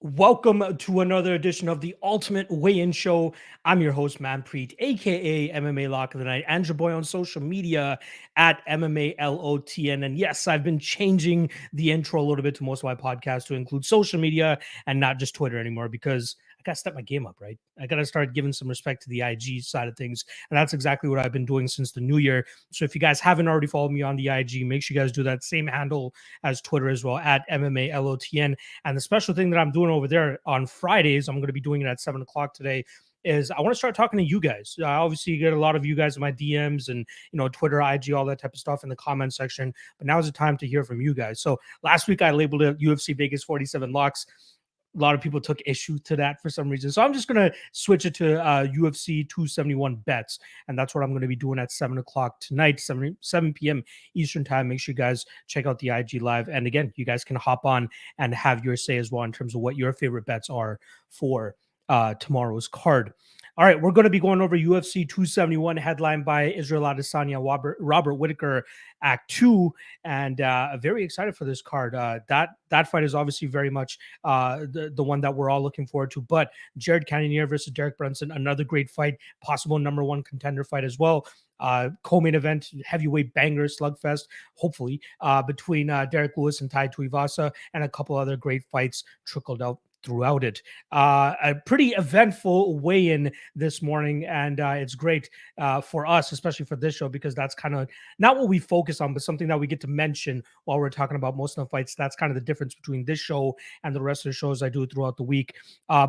Welcome to another edition of the Ultimate Weigh-In Show. I'm your host, Manpreet, aka MMA Lock of the Night, and your boy on social media at MMALOTN. And yes, I've been changing the intro a little bit to most of my podcasts to include social media and not just Twitter anymore because I got to step my game up, right? I got to start giving some respect to the IG side of things. And that's exactly what I've been doing since the new year. So if you guys haven't already followed me on the IG, make sure you guys do that same handle as Twitter as well, at MMALOTN. And the special thing that I'm doing over there on Fridays, I'm going to be doing it at 7 o'clock today, is I want to start talking to you guys. Obviously, you get a lot of you guys in my DMs and, Twitter, IG, all that type of stuff in the comment section. But now is the time to hear from you guys. So last week I labeled it UFC Vegas 47 locks. A lot of people took issue to that for some reason. So I'm just going to switch it to UFC 271 bets. And that's what I'm going to be doing at 7 o'clock tonight, 7 p.m. Eastern time. Make sure you guys check out the IG live. And again, you guys can hop on and have your say as well in terms of what your favorite bets are for tomorrow's card. All right, we're going to be going over UFC 271, headlined by Israel Adesanya, Robert Whittaker, Act 2, and very excited for this card. That fight is obviously very much the one that we're all looking forward to. But Jared Cannonier versus Derek Brunson, another great fight, possible number one contender fight as well. Co-main event, heavyweight banger slugfest, hopefully, between Derek Lewis and Tai Tuivasa, and a couple other great fights trickled out throughout it. A pretty eventful weigh-in this morning, and it's great for us, especially for this show, because that's kind of not what we focus on, but something that we get to mention while we're talking about most of the fights. That's kind of the difference between this show and the rest of the shows I do throughout the week.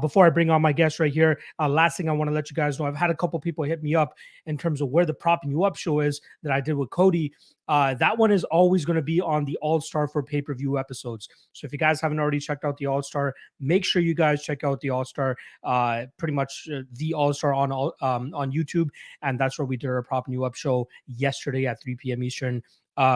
Before I bring on my guest right here, last thing I want to let you guys know, I've had a couple people hit me up in terms of where the Propping You Up show is that I did with Cody. That one is always going to be on the All-Star for pay-per-view episodes. So if you guys haven't already checked out the All-Star, make sure you guys check out the All-Star, pretty much the All-Star on YouTube. And that's where we did our Propping You Up show yesterday at 3 p.m. Eastern.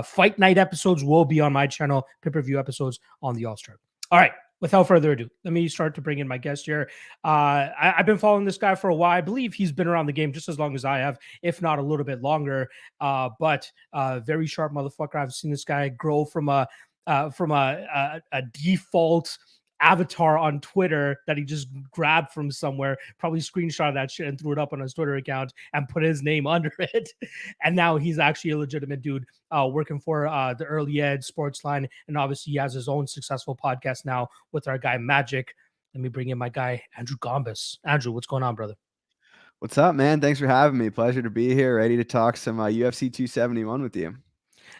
Fight night episodes will be on my channel, pay-per-view episodes on the All-Star. All right. Without further ado, let me start to bring in my guest here. I've been following this guy for a while. I believe he's been around the game just as long as I have, if not a little bit longer. But very sharp motherfucker. I've seen this guy grow from a default avatar on Twitter that he just grabbed from somewhere, probably screenshot that shit and threw it up on his Twitter account and put his name under it. And now he's actually a legitimate dude working for the Early Edge Sports Line. And obviously he has his own successful podcast now with our guy Magic. Let me bring in my guy, Andrew Gombas. Andrew, what's going on, brother? What's up, man? Thanks for having me. Pleasure to be here. Ready to talk some UFC 271 with you.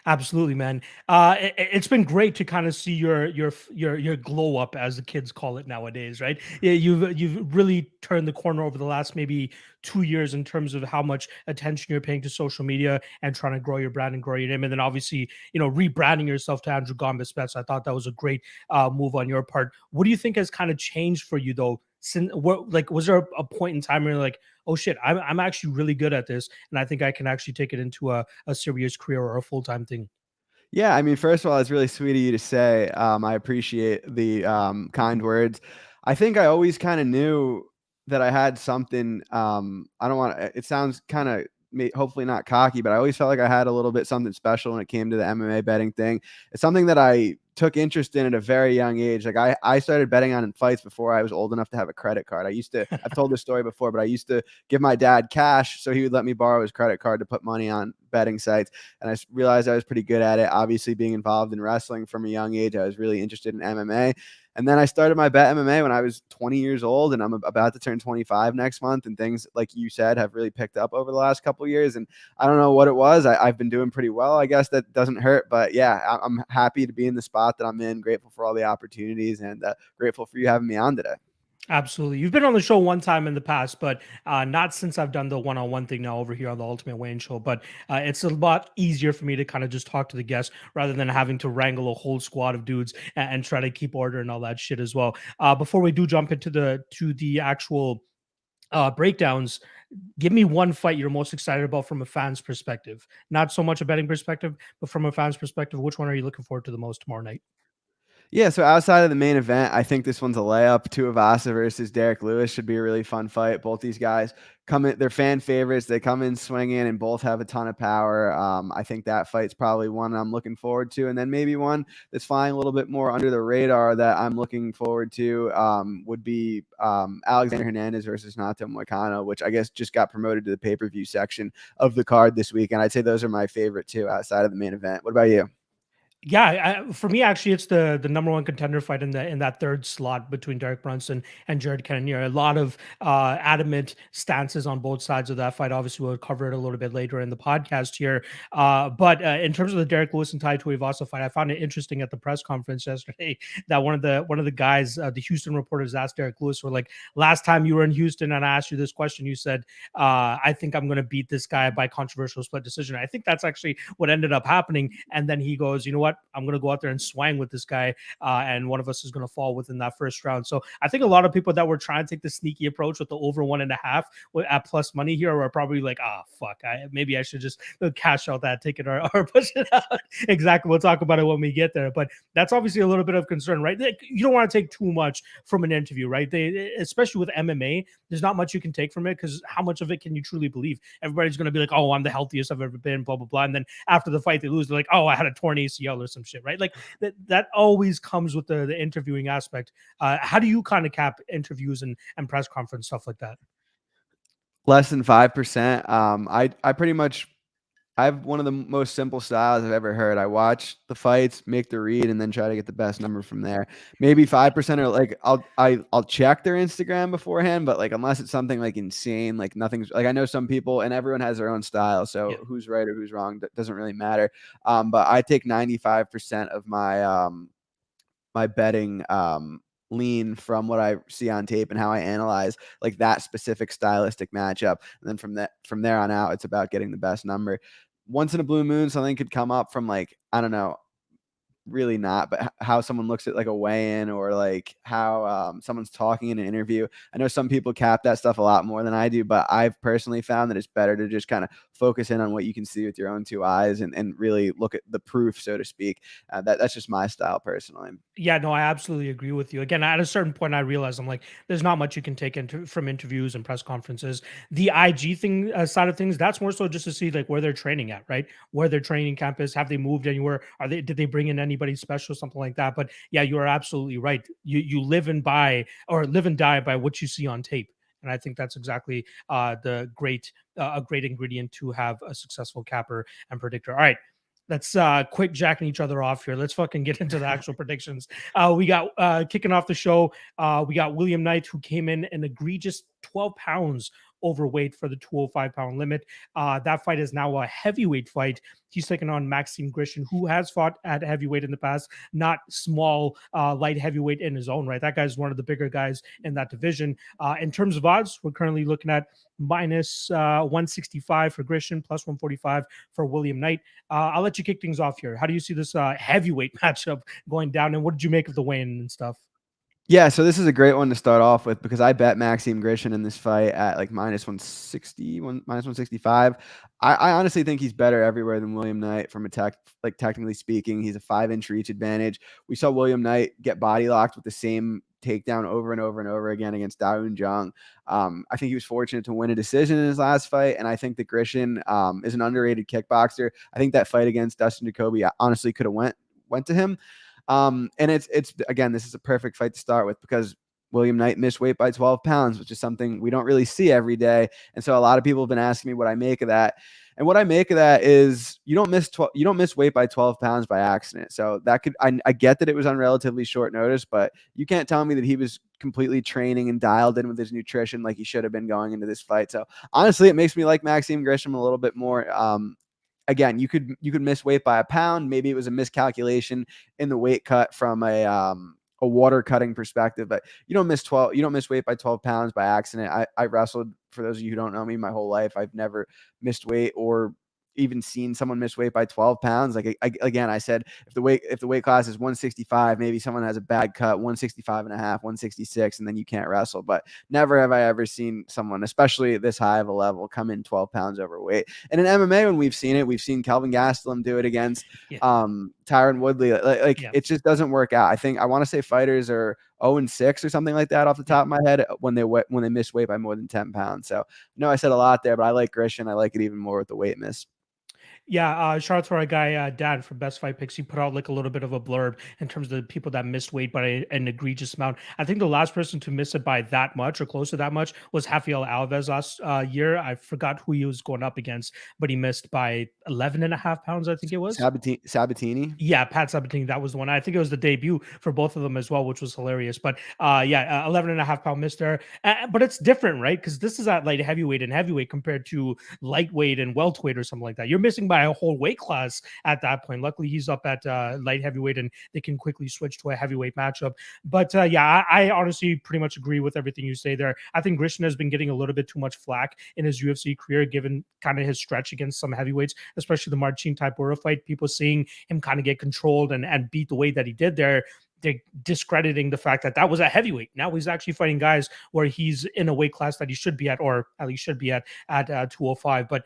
Absolutely, man. It's been great to kind of see your glow up, as the kids call it nowadays, right? Yeah, you've really turned the corner over the last maybe 2 years in terms of how much attention you're paying to social media and trying to grow your brand and grow your name, and then obviously rebranding yourself to Andrew Gombas Bets. I thought that was a great move on your part. What do you think has kind of changed for you though? Since was there a point in time where you're like, oh shit, I'm actually really good at this, and I think I can actually take it into a serious career or a full-time thing? Yeah, I mean, first of all, it's really sweet of you to say. I appreciate the kind words. I think I always kind of knew that I had something. I don't want to, it sounds kind of hopefully not cocky, but I always felt like I had a little bit something special when it came to the MMA betting thing. It's something that I took interest in at a very young age. Like I started betting on fights before I was old enough to have a credit card. I've told this story before, but I used to give my dad cash so he would let me borrow his credit card to put money on betting sites. And I realized I was pretty good at it. Obviously, being involved in wrestling from a young age, I was really interested in MMA. And then I started my bet MMA when I was 20 years old, and I'm about to turn 25 next month. And things, like you said, have really picked up over the last couple of years. And I don't know what it was. I've been doing pretty well. I guess that doesn't hurt. But yeah, I'm happy to be in the spot that I'm in. Grateful for all the opportunities, and grateful for you having me on today. Absolutely. You've been on the show one time in the past, but not since I've done the one-on-one thing now over here on the Ultimate Weigh-In Show. But it's a lot easier for me to kind of just talk to the guests rather than having to wrangle a whole squad of dudes and try to keep order and all that shit as well. Before we do jump into the actual breakdowns, give me one fight you're most excited about from a fan's perspective. Not so much a betting perspective, but from a fan's perspective, which one are you looking forward to the most tomorrow night? Yeah, so outside of the main event, I think this one's a layup. Tuivasa versus Derek Lewis should be a really fun fight. Both these guys come in, they're fan favorites. They come in swinging and both have a ton of power. I think that fight's probably one I'm looking forward to. And then maybe one that's flying a little bit more under the radar that I'm looking forward to would be Alexander Hernandez versus Nato Moicano, which I guess just got promoted to the pay-per-view section of the card this week. And I'd say those are my favorite two outside of the main event. What about you? Yeah, for me, actually, it's the number one contender fight in that third slot between Derek Brunson and Jared Cannonier. A lot of adamant stances on both sides of that fight. Obviously, we'll cover it a little bit later in the podcast here. But in terms of the Derek Lewis and Tai Tuivasa fight, I found it interesting at the press conference yesterday that one of the guys, the Houston reporters, asked Derek Lewis, "Were like, last time you were in Houston and I asked you this question, you said, I think I'm going to beat this guy by controversial split decision." I think that's actually what ended up happening. And then he goes, "You know what? I'm going to go out there and swang with this guy, and one of us is going to fall within that first round." So I think a lot of people that were trying to take the sneaky approach with the over 1.5 at plus money here are probably like, fuck, maybe I should just cash out that ticket or push it out." Exactly. We'll talk about it when we get there. But that's obviously a little bit of concern, right? You don't want to take too much from an interview, right? Especially with MMA, there's not much you can take from it because how much of it can you truly believe? Everybody's going to be like, "Oh, I'm the healthiest I've ever been," blah, blah, blah. And then after the fight, they lose. They're like, "Oh, I had a torn ACL or some shit," right? Like that always comes with the interviewing aspect. How do you kind of cap interviews and press conference stuff like that? Less than 5%. I pretty much I have one of the most simple styles I've ever heard. I watch the fights, make the read, and then try to get the best number from there. Maybe 5% or like I'll check their Instagram beforehand, but like unless it's something like insane, like nothing's like I know some people and everyone has their own style, so Yeah. who's right or who's wrong doesn't really matter. But I take 95% of my betting lean from what I see on tape and how I analyze like that specific stylistic matchup. And then from there on out, it's about getting the best number. Once in a blue moon, something could come up from like, I don't know, really not, but how someone looks at like a weigh-in or like how someone's talking in an interview. I know some people cap that stuff a lot more than I do, but I've personally found that it's better to just kind of focus in on what you can see with your own two eyes and really look at the proof, so to speak. That's just my style personally. Yeah, no, I absolutely agree with you. Again, at a certain point, I realized I'm like, there's not much you can take from interviews and press conferences. The IG thing side of things, that's more so just to see like where they're training at, right? Where their training camp is. Have they moved anywhere? Did they bring in anybody special, something like that? But yeah, you are absolutely right. You live and die by what you see on tape. And I think that's exactly the great a great ingredient to have a successful capper and predictor. All right, let's quit jacking each other off here. Let's fucking get into the actual predictions. We got kicking off the show. We got William Knight, who came in an egregious 12 pounds overweight for the 205-pound limit. That fight is now a heavyweight fight. He's taking on Maxime Grishin, who has fought at heavyweight in the past, not small light heavyweight in his own right. That guy's one of the bigger guys in that division. In terms of odds, we're currently looking at minus 165 for Grishin, plus 145 for William Knight. I'll let you kick things off here. How do you see this heavyweight matchup going down, and what did you make of the weigh-in and stuff? Yeah, so this is a great one to start off with because I bet Maxime Grishin in this fight at like minus 160, minus 165. I honestly think he's better everywhere than William Knight from a technically speaking. He's a 5-inch reach advantage. We saw William Knight get body locked with the same takedown over and over and over again against Dawoon Jung. I think he was fortunate to win a decision in his last fight, and I think that Grishin is an underrated kickboxer. I think that fight against Dustin Jacoby honestly could have went to him. And it's again, this is a perfect fight to start with because William Knight missed weight by 12 pounds, which is something we don't really see every day. And so a lot of people have been asking me what I make of that. And what I make of that is you don't miss weight by 12 pounds by accident. So that I get that it was on relatively short notice, but you can't tell me that he was completely training and dialed in with his nutrition like he should have been going into this fight. So honestly, it makes me like Maxime Grisham a little bit more. Again, you could miss weight by a pound. Maybe it was a miscalculation in the weight cut from a water cutting perspective, but you don't miss weight by 12 pounds by accident. I wrestled, for those of you who don't know me, my whole life. I've never missed weight or even seen someone miss weight by 12 pounds. Like again, I said, if the weight class is 165, maybe someone has a bad cut, 165 and a half, 166, and then you can't wrestle. But never have I ever seen someone, especially at this high of a level, come in 12 pounds overweight. And in MMA, when we've seen it, we've seen Kelvin Gastelum do it against Tyron Woodley. It just doesn't work out. I think I want to say fighters are 0-6 or something like that off the top of my head when they miss weight by more than 10 pounds. So I said a lot there, but I like Grishin. I like it even more with the weight miss. Yeah, shout out to our guy Dan from Best Fight Picks. He put out like a little bit of a blurb in terms of the people that missed weight by an egregious amount. I think the last person to miss it by that much or close to that much was Rafael Alves last year. I forgot who he was going up against, but he missed by 11.5 pounds, I think it was. Sabatini? Yeah, Pat Sabatini. That was the one. I think it was the debut for both of them as well, which was hilarious. But 11.5 pound miss there. But it's different, right? Because this is at light heavyweight and heavyweight compared to lightweight and welterweight or something like that. You're missing by a whole weight class at that point. Luckily, he's up at light heavyweight and they can quickly switch to a heavyweight matchup. But I honestly pretty much agree with everything you say there. I think Grishin has been getting a little bit too much flack in his UFC career, given kind of his stretch against some heavyweights, especially the Marcin Tybura fight. People seeing him kind of get controlled and beat the way that he did there. They're discrediting the fact that was a heavyweight. Now he's actually fighting guys where he's in a weight class that he should be at, or at least should be at 205. But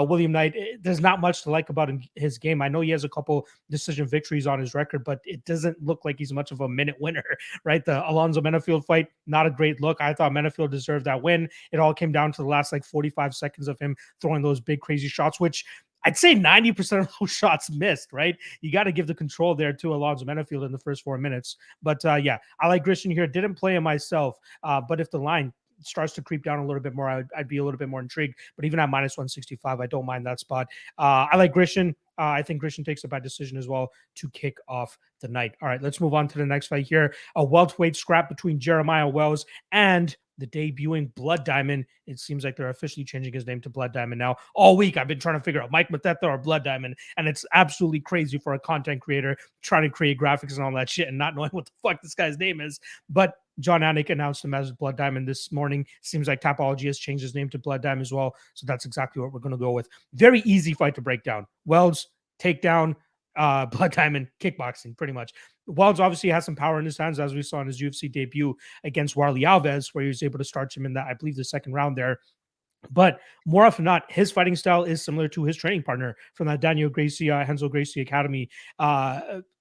William Knight, there's not much to like about his game. I know he has a couple decision victories on his record, but it doesn't look like he's much of a minute winner, right? The Alonzo Menafield fight, not a great look. I thought Menafield deserved that win. It all came down to the last 45 seconds of him throwing those big crazy shots, which I'd say 90% of those shots missed, right? You got to give the control there to Alonzo Menafield in the first 4 minutes. But I like Grishin here. Didn't play him myself. But if the line starts to creep down a little bit more, I'd be a little bit more intrigued. But even at minus 165, I don't mind that spot. I like Grishin. I think Grishin takes a bad decision as well to kick off the night. All right, let's move on to the next fight here. A welterweight scrap between Jeremiah Wells and the debuting Blood Diamond. It seems like they're officially changing his name to Blood Diamond now. All week, I've been trying to figure out Mike Mathetha or Blood Diamond, and it's absolutely crazy for a content creator trying to create graphics and all that shit and not knowing what the fuck this guy's name is. But John Anik announced him as Blood Diamond this morning. Seems like Tapology has changed his name to Blood Diamond as well. So that's exactly what we're going to go with. Very easy fight to break down. Wells, takedown, Blood Diamond, kickboxing, pretty much. Wells obviously has some power in his hands, as we saw in his UFC debut against Warlley Alves, where he was able to starch him in that, I believe, the second round there. But more often than not, his fighting style is similar to his training partner from that Daniel Gracie, Hensel Gracie Academy.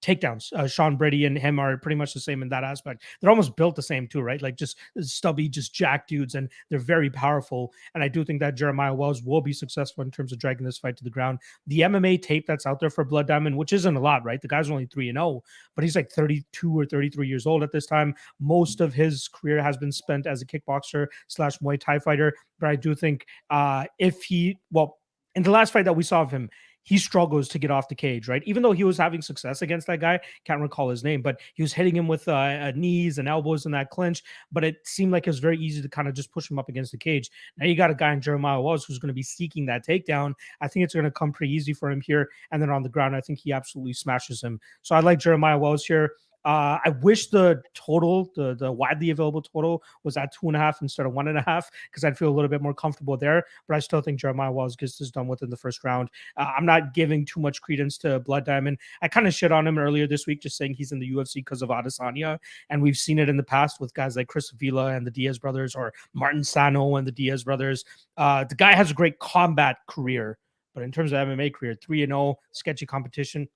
Takedowns. Sean Brady and him are pretty much the same in that aspect. They're almost built the same too, right? Like just stubby, just jack dudes, and they're very powerful. And I do think that Jeremiah Wells will be successful in terms of dragging this fight to the ground. The MMA tape that's out there for Blood Diamond, which isn't a lot, right? The guy's only 3-0, but he's like 32 or 33 years old at this time. Most of his career has been spent as a kickboxer / Muay Thai fighter. But I do think in the last fight that we saw of him, he struggles to get off the cage, right? Even though he was having success against that guy, can't recall his name, but he was hitting him with knees and elbows in that clinch. But it seemed like it was very easy to kind of just push him up against the cage. Now you got a guy in Jeremiah Wells who's going to be seeking that takedown. I think it's going to come pretty easy for him here. And then on the ground, I think he absolutely smashes him. So I like Jeremiah Wells here. I wish the total, the widely available total, was at 2.5 instead of 1.5, because I'd feel a little bit more comfortable there. But I still think Jeremiah Wells gets this done within the first round. I'm not giving too much credence to Blood Diamond. I kind of shit on him earlier this week, just saying he's in the UFC because of Adesanya, and we've seen it in the past with guys like Chris Avila and the Diaz brothers, or Martin Sano and the Diaz brothers. The guy has a great combat career, but in terms of MMA career, 3-0, sketchy competition,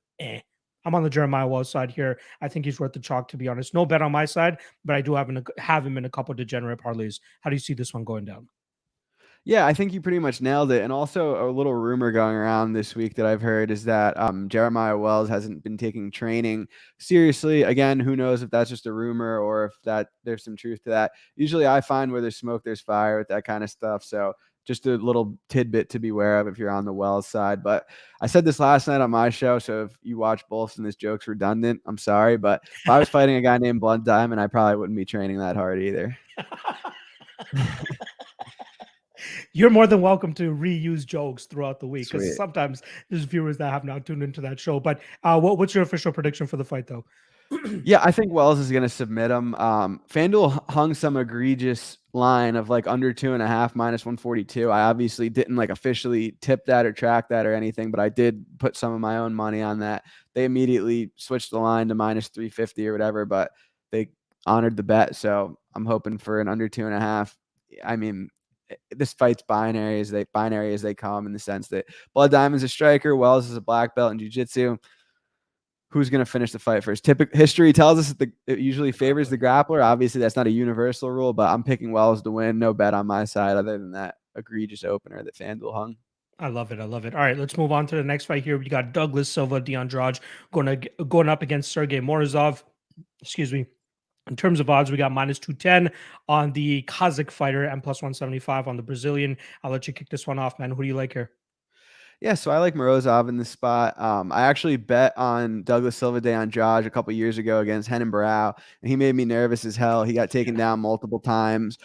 I'm on the Jeremiah Wells side here. I think he's worth the chalk, to be honest. No bet on my side, but I do have him in a couple of degenerate parlays. How do you see this one going down? Yeah, I think you pretty much nailed it. And also a little rumor going around this week that I've heard is that Jeremiah Wells hasn't been taking training seriously. Again, who knows if that's just a rumor or if that there's some truth to that. Usually I find where there's smoke, there's fire with that kind of stuff. So just a little tidbit to be aware of if you're on the Wells side. But I said this last night on my show, so if you watch both and this joke's redundant, I'm sorry. But if I was fighting a guy named Blood Diamond, I probably wouldn't be training that hard either. You're more than welcome to reuse jokes throughout the week, because sometimes there's viewers that have not tuned into that show. But what's your official prediction for the fight, though? Yeah, I think Wells is going to submit him. FanDuel hung some egregious line of like under 2.5 minus 142. I obviously didn't like officially tip that or track that or anything, but I did put some of my own money on that. They immediately switched the line to minus 350 or whatever, but they honored the bet. So I'm hoping for an under 2.5. I mean, this fight's binary as they come, in the sense that Blood Diamond's a striker, Wells is a black belt in jiu-jitsu. Who's going to finish the fight first? History tells us that it usually favors the grappler. Obviously, that's not a universal rule, but I'm picking Wells to win. No bet on my side other than that egregious opener that FanDuel hung. I love it. I love it. All right, let's move on to the next fight here. We got Douglas Silva, Andrade going up against Sergey Morozov. Excuse me. In terms of odds, we got minus 210 on the Kazakh fighter and plus 175 on the Brazilian. I'll let you kick this one off, man. Who do you like here? Yeah, so I like Morozov in this spot. I actually bet on Douglas Silva de Andrade a couple years ago against Hernandez, and he made me nervous as hell. He got taken down multiple times,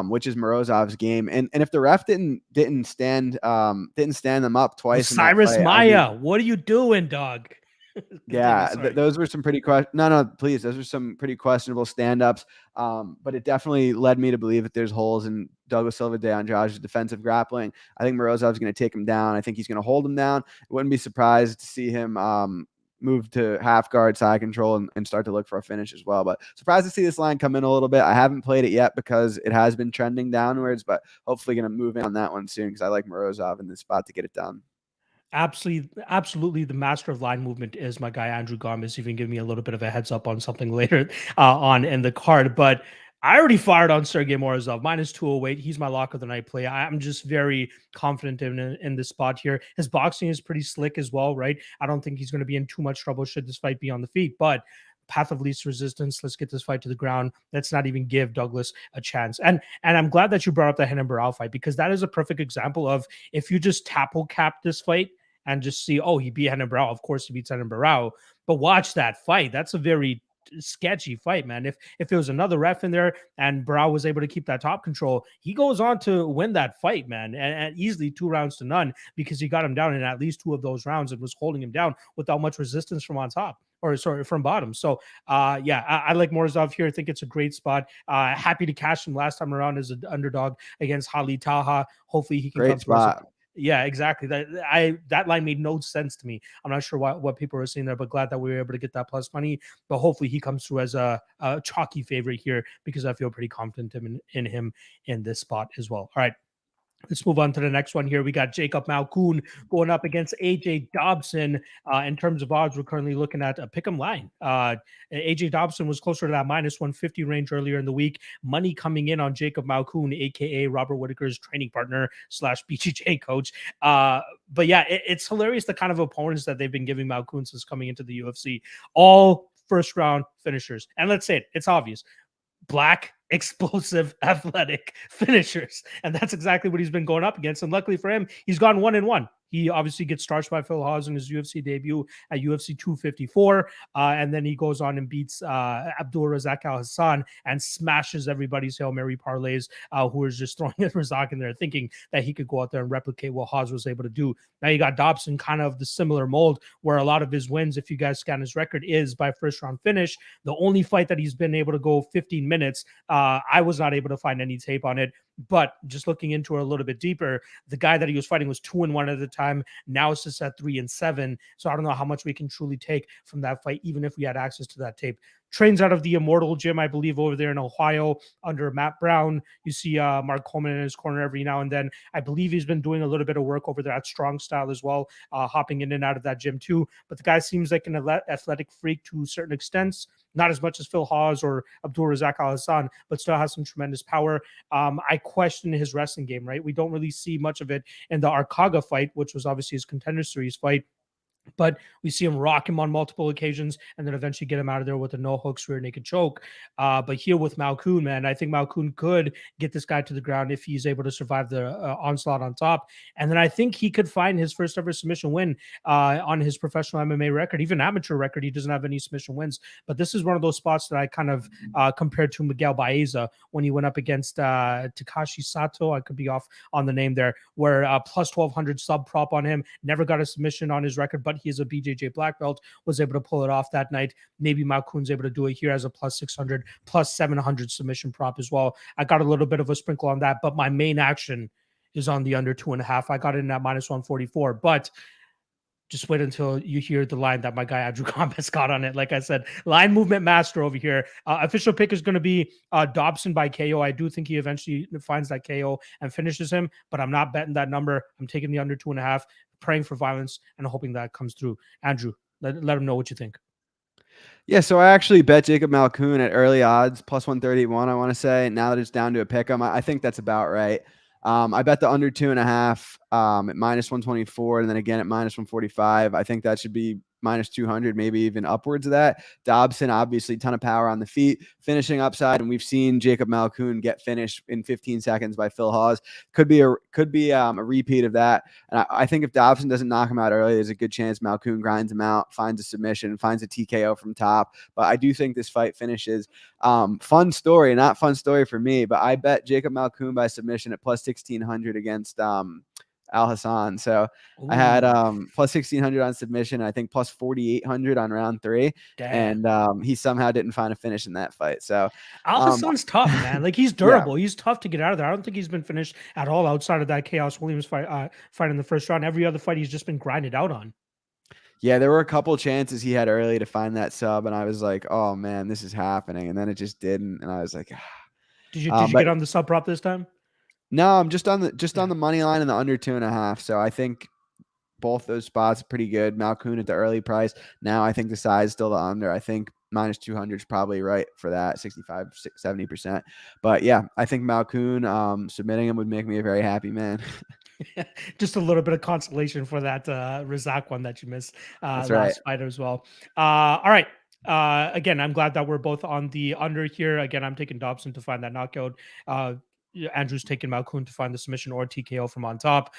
which is Morozov's game. And if the ref didn't stand them up twice, Cyrus in that fight, Maya, what are you doing, dog? Yeah, those were some pretty please. Those were some pretty questionable stand-ups. But it definitely led me to believe that there's holes in Douglas Silva de Andrade's defensive grappling. I think Morozov's going to take him down. I think he's going to hold him down. I wouldn't be surprised to see him move to half guard side control and start to look for a finish as well. But surprised to see this line come in a little bit. I haven't played it yet because it has been trending downwards, but hopefully going to move in on that one soon because I like Morozov in this spot to get it done. Absolutely, the master of line movement is my guy Andrew Gombas. Even give me a little bit of a heads up on something later on in the card. But I already fired on Sergey Morozov minus 208. He's my lock of the night play. I'm just very confident in this spot here. His boxing is pretty slick as well, right? I don't think he's going to be in too much trouble should this fight be on the feet, but path of least resistance. Let's get this fight to the ground. Let's not even give Douglas a chance. And I'm glad that you brought up the Hernandez fight, because that is a perfect example of if you just tapo cap this fight and just see, oh, he beat Hernandez. Of course, he beats Hernandez. But watch that fight. That's a very sketchy fight, man. If there was another ref in there and Barao was able to keep that top control, he goes on to win that fight, man, and easily 2-0 because he got him down in at least 2 of those rounds and was holding him down without much resistance from on top. Or sorry, from bottom. So yeah, I like Morozov here. I think it's a great spot. Happy to cash him last time around as an underdog against Khalid Taha. Hopefully he can great come spot. Yeah, exactly. That line made no sense to me. I'm not sure what people were saying there, but glad that we were able to get that plus money. But hopefully he comes through as a chalky favorite here, because I feel pretty confident in him in this spot as well. All right. Let's move on to the next one here. We got Jacob Malkoun going up against AJ Dobson. In terms of odds, we're currently looking at a pick'em line. AJ Dobson was closer to that minus 150 range earlier in the week. Money coming in on Jacob Malkoun, aka Robert Whittaker's training partner / BJJ coach. But yeah, it's hilarious the kind of opponents that they've been giving Malkoun since coming into the UFC. All first round finishers. And let's say it, it's obvious. Black, explosive, athletic finishers. And that's exactly what he's been going up against. And luckily for him, he's gone 1-1. He obviously gets starched by Phil Hawes in his UFC debut at UFC 254. And then he goes on and beats Abdul Razak Al Hassan and smashes everybody's Hail Mary parlays who is just throwing Razak in there thinking that he could go out there and replicate what Hawes was able to do. Now you got Dobson, kind of the similar mold, where a lot of his wins, if you guys scan his record, is by first round finish. The only fight that he's been able to go 15 minutes, I was not able to find any tape on it. But just looking into it a little bit deeper, the guy that he was fighting was 2-1 at the time. Now it's just at 3-7. So I don't know how much we can truly take from that fight, even if we had access to that tape. Trains out of the Immortal Gym, I believe, over there in Ohio under Matt Brown. You see Mark Coleman in his corner every now and then. I believe he's been doing a little bit of work over there at Strong Style as well, hopping in and out of that gym too. But the guy seems like an athletic freak to certain extents. Not as much as Phil Hawes or Abdul Razak Al Hassan, but still has some tremendous power. I question his wrestling game, right? We don't really see much of it in the Arkaga fight, which was obviously his Contender Series fight. But we see him rock him on multiple occasions and then eventually get him out of there with a no hooks rear naked choke. But here with Malkoun, man, I think Malkoun could get this guy to the ground if he's able to survive the onslaught on top. And then I think he could find his first ever submission win on his professional MMA record, even amateur record. He doesn't have any submission wins. But this is one of those spots that I kind of compared to Miguel Baeza when he went up against Takashi Sato. I could be off on the name there, where plus 1,200 sub prop on him, never got a submission on his record, but but he is a BJJ black belt, was able to pull it off that night. Maybe Malkoun's able to do it here as a plus 600, plus 700 submission prop as well. I got a little bit of a sprinkle on that, but my main action is on the under 2.5. I got it in at minus 144, but just wait until you hear the line that my guy Andrew Gombas got on it. Like I said, line movement master over here. Official pick is going to be Dobson by KO. I do think he eventually finds that KO and finishes him, but I'm not betting that number. I'm taking the under 2.5, praying for violence and hoping that comes through. Andrew, let him know what you think. Yeah, so I actually bet Jacob Malkoun at early odds, plus 131, I want to say. Now that it's down to a pick 'em, I think that's about right. I bet the under 2.5 at minus 124, and then again at minus 145. I think that should be minus 200, maybe even upwards of that. Dobson, obviously, ton of power on the feet, finishing upside, and we've seen Jacob Malkoun get finished in 15 seconds by Phil Hawes. Could be a repeat of that. And I think if Dobson doesn't knock him out early, there's a good chance Malkoun grinds him out, finds a submission, finds a TKO from top. But I do think this fight finishes. Fun story, not fun story for me, but I bet Jacob Malkoun by submission at plus 1,600 against Al Hassan. So I had plus 1,600 on submission. I think plus 4,800 on round 3. Damn. And he somehow didn't find a finish in that fight. So Al Hassan's tough, man. Like he's durable. Yeah. He's tough to get out of there. I don't think he's been finished at all outside of that Chaos Williams fight in the first round. Every other fight he's just been grinded out on. Yeah, there were a couple chances he had early to find that sub, and I was like, "Oh man, this is happening," and then it just didn't, and I was like, "Did you get on the sub prop this time?" No, I'm just on the money line and the under 2.5. So I think both those spots are pretty good. Malkoun at the early price. Now I think the size is still the under. I think minus 200 is probably right for that, 65, 70%. But yeah, I think Malkoun submitting him would make me a very happy man. Just a little bit of consolation for that Razak one that you missed last fight as well. All right. Again, I'm glad that we're both on the under here. Again, I'm taking Dobson to find that knockout. Andrew's taking Malkoun to find the submission or TKO from on top.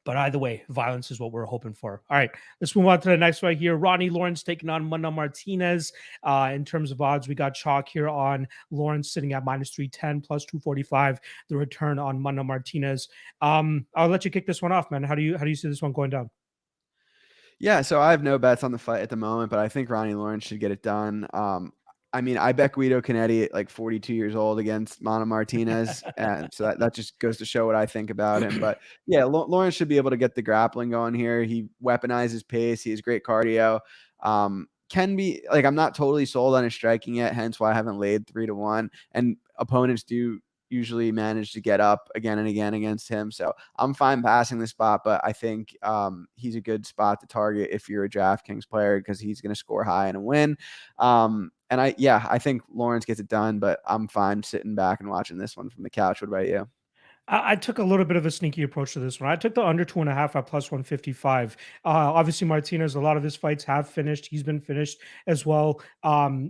But either way, violence is what we're hoping for. All right, let's move on to the next fight here. Ronnie Lawrence taking on Mana Martinez. In terms of odds, we got chalk here on Lawrence sitting at minus 310, plus 245. The return on Mana Martinez. I'll let you kick this one off, man. How do you see this one going down? Yeah, so I have no bets on the fight at the moment, but I think Ronnie Lawrence should get it done. I mean, I bet Guido Canetti at like 42 years old against Mana Martinez. And so that just goes to show what I think about him. But yeah, Lawrence should be able to get the grappling going here. He weaponizes pace. He has great cardio. Can be like, I'm not totally sold on his striking yet, hence why I haven't laid 3-1. And opponents do usually manage to get up again and again against him. So I'm fine passing the spot, but I think he's a good spot to target if you're a DraftKings player because he's going to score high and win. And I think Lawrence gets it done, but I'm fine sitting back and watching this one from the couch. What about you? I took a little bit of a sneaky approach to this one. I took the under 2.5 at plus 155. Obviously, Martinez, a lot of his fights have finished. He's been finished as well.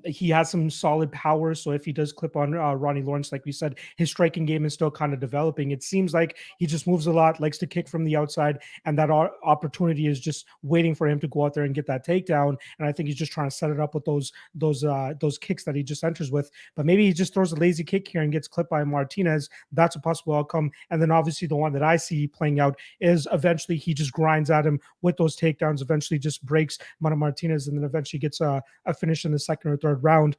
He has some solid power. So if he does clip on Ronnie Lawrence, like we said, his striking game is still kind of developing. It seems like he just moves a lot, likes to kick from the outside, and that opportunity is just waiting for him to go out there and get that takedown. And I think he's just trying to set it up with those kicks that he just enters with. But maybe he just throws a lazy kick here and gets clipped by Martinez. That's a possible outcome. And then obviously the one that I see playing out is eventually he just grinds at him with those takedowns, eventually just breaks Mana Martinez, and then eventually gets a finish in the second or third round.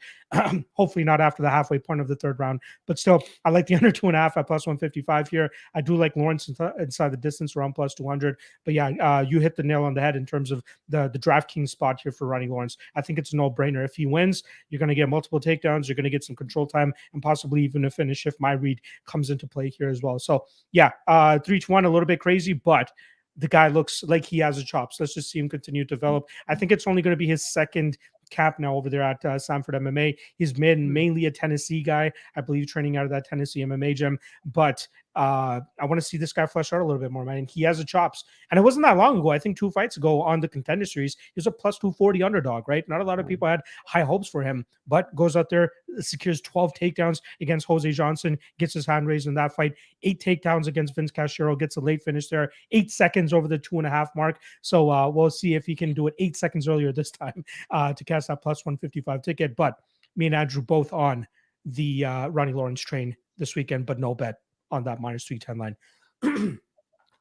Hopefully not after the halfway point of the third round. But still, I like the under 2.5 at plus 155 here. I do like Lawrence inside the distance around plus 200. But yeah, you hit the nail on the head in terms of the DraftKings spot here for Ronnie Lawrence. I think it's a no-brainer. If he wins, you're going to get multiple takedowns. You're going to get some control time and possibly even a finish if my read comes into play here as well. So yeah, 3-1, a little bit crazy, but the guy looks like he has a chops. Let's just see him continue to develop. I think it's only going to be his second cap now over there at Sanford MMA. He's mainly a Tennessee guy, I believe, training out of that Tennessee MMA gym. But I want to see this guy flesh out a little bit more, man. He has the chops. And it wasn't that long ago. I think 2 fights ago on the Contender Series, he was a plus 240 underdog, right? Not a lot of people had high hopes for him, but goes out there, secures 12 takedowns against Jose Johnson, gets his hand raised in that fight, 8 takedowns against Vince Cachero, gets a late finish there, 8 seconds over the 2.5 mark. So we'll see if he can do it 8 seconds earlier this time to cast that plus 155 ticket. But me and Andrew both on the Ronnie Lawrence train this weekend, but no bet on that minus 310 line.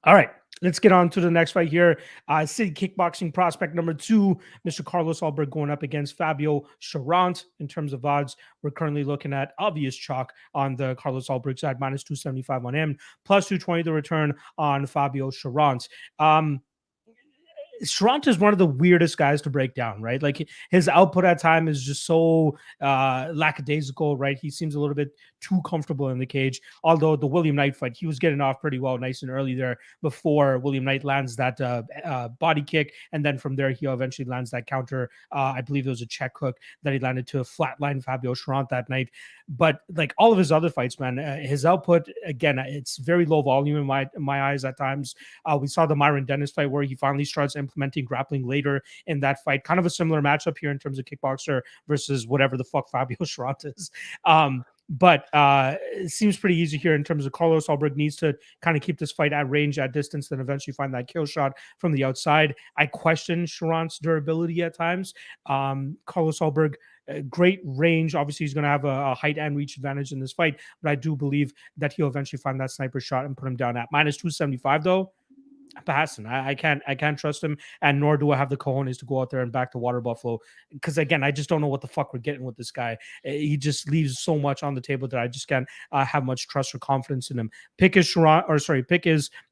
All right, let's get on to the next fight here. City kickboxing prospect number 2, Mr. Carlos Ulberg, going up against Fabio Cherant. In terms of odds, we're currently looking at obvious chalk on the Carlos Ulberg side, minus 275 on him, plus 220 the return on Fabio Cherant. Cherant is one of the weirdest guys to break down, right? Like his output at time is just so lackadaisical, right? He seems a little bit too comfortable in the cage. Although the William Knight fight, he was getting off pretty well, nice and early there before William Knight lands that body kick. And then from there, he eventually lands that counter. I believe it was a check hook that he landed to a flatline Fabio Cherant that night. But like all of his other fights, man, his output, again, it's very low volume in my eyes at times. We saw the Myron Dennis fight where he finally starts implementing grappling later in that fight. Kind of a similar matchup here in terms of kickboxer versus whatever the fuck Fabio Cherant is. But it seems pretty easy here in terms of Carlos Ulberg needs to kind of keep this fight at range, at distance, then eventually find that kill shot from the outside. I question Cherant's durability at times. Carlos Ulberg, great range. Obviously, he's going to have a height and reach advantage in this fight, but I do believe that he'll eventually find that sniper shot and put him down at minus 275, though. Passing. I can't trust him, and nor do I have the cojones to go out there and back to Water Buffalo, because again, I just don't know what the fuck we're getting with this guy. He just leaves so much on the table that I just can't have much trust or confidence in him. Pick is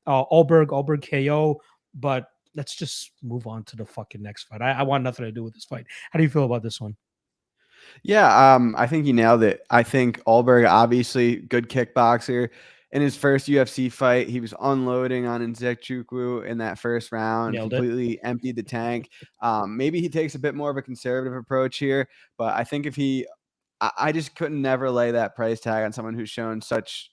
Ulberg KO, but let's just move on to the fucking next fight. I want nothing to do with this fight. How do you feel about this one? Yeah, I think you nailed it. I think Ulberg, obviously good kickboxer. In his first UFC fight, he was unloading on Nzechukwu in that first round, completely emptied the tank. Maybe he takes a bit more of a conservative approach here, but I think if I just couldn't never lay that price tag on someone who's shown such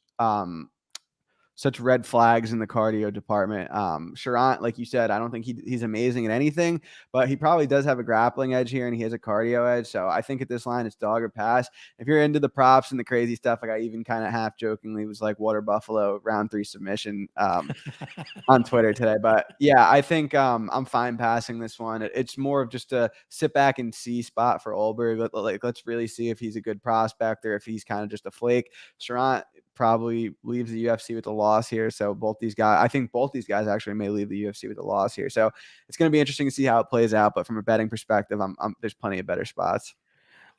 red flags in the cardio department. Cherant, like you said, I don't think he's amazing at anything, but he probably does have a grappling edge here and he has a cardio edge. So I think at this line, it's dog or pass. If you're into the props and the crazy stuff, like I even kind of half jokingly was like Water Buffalo round 3 submission on Twitter today. But yeah, I think I'm fine passing this one. It's more of just a sit back and see spot for Ulberg. Let's really see if he's a good prospect or if he's kind of just a flake. Cherant probably leaves the UFC with a loss here. So I think both these guys actually may leave the UFC with a loss here. So it's going to be interesting to see how it plays out. But from a betting perspective, there's plenty of better spots.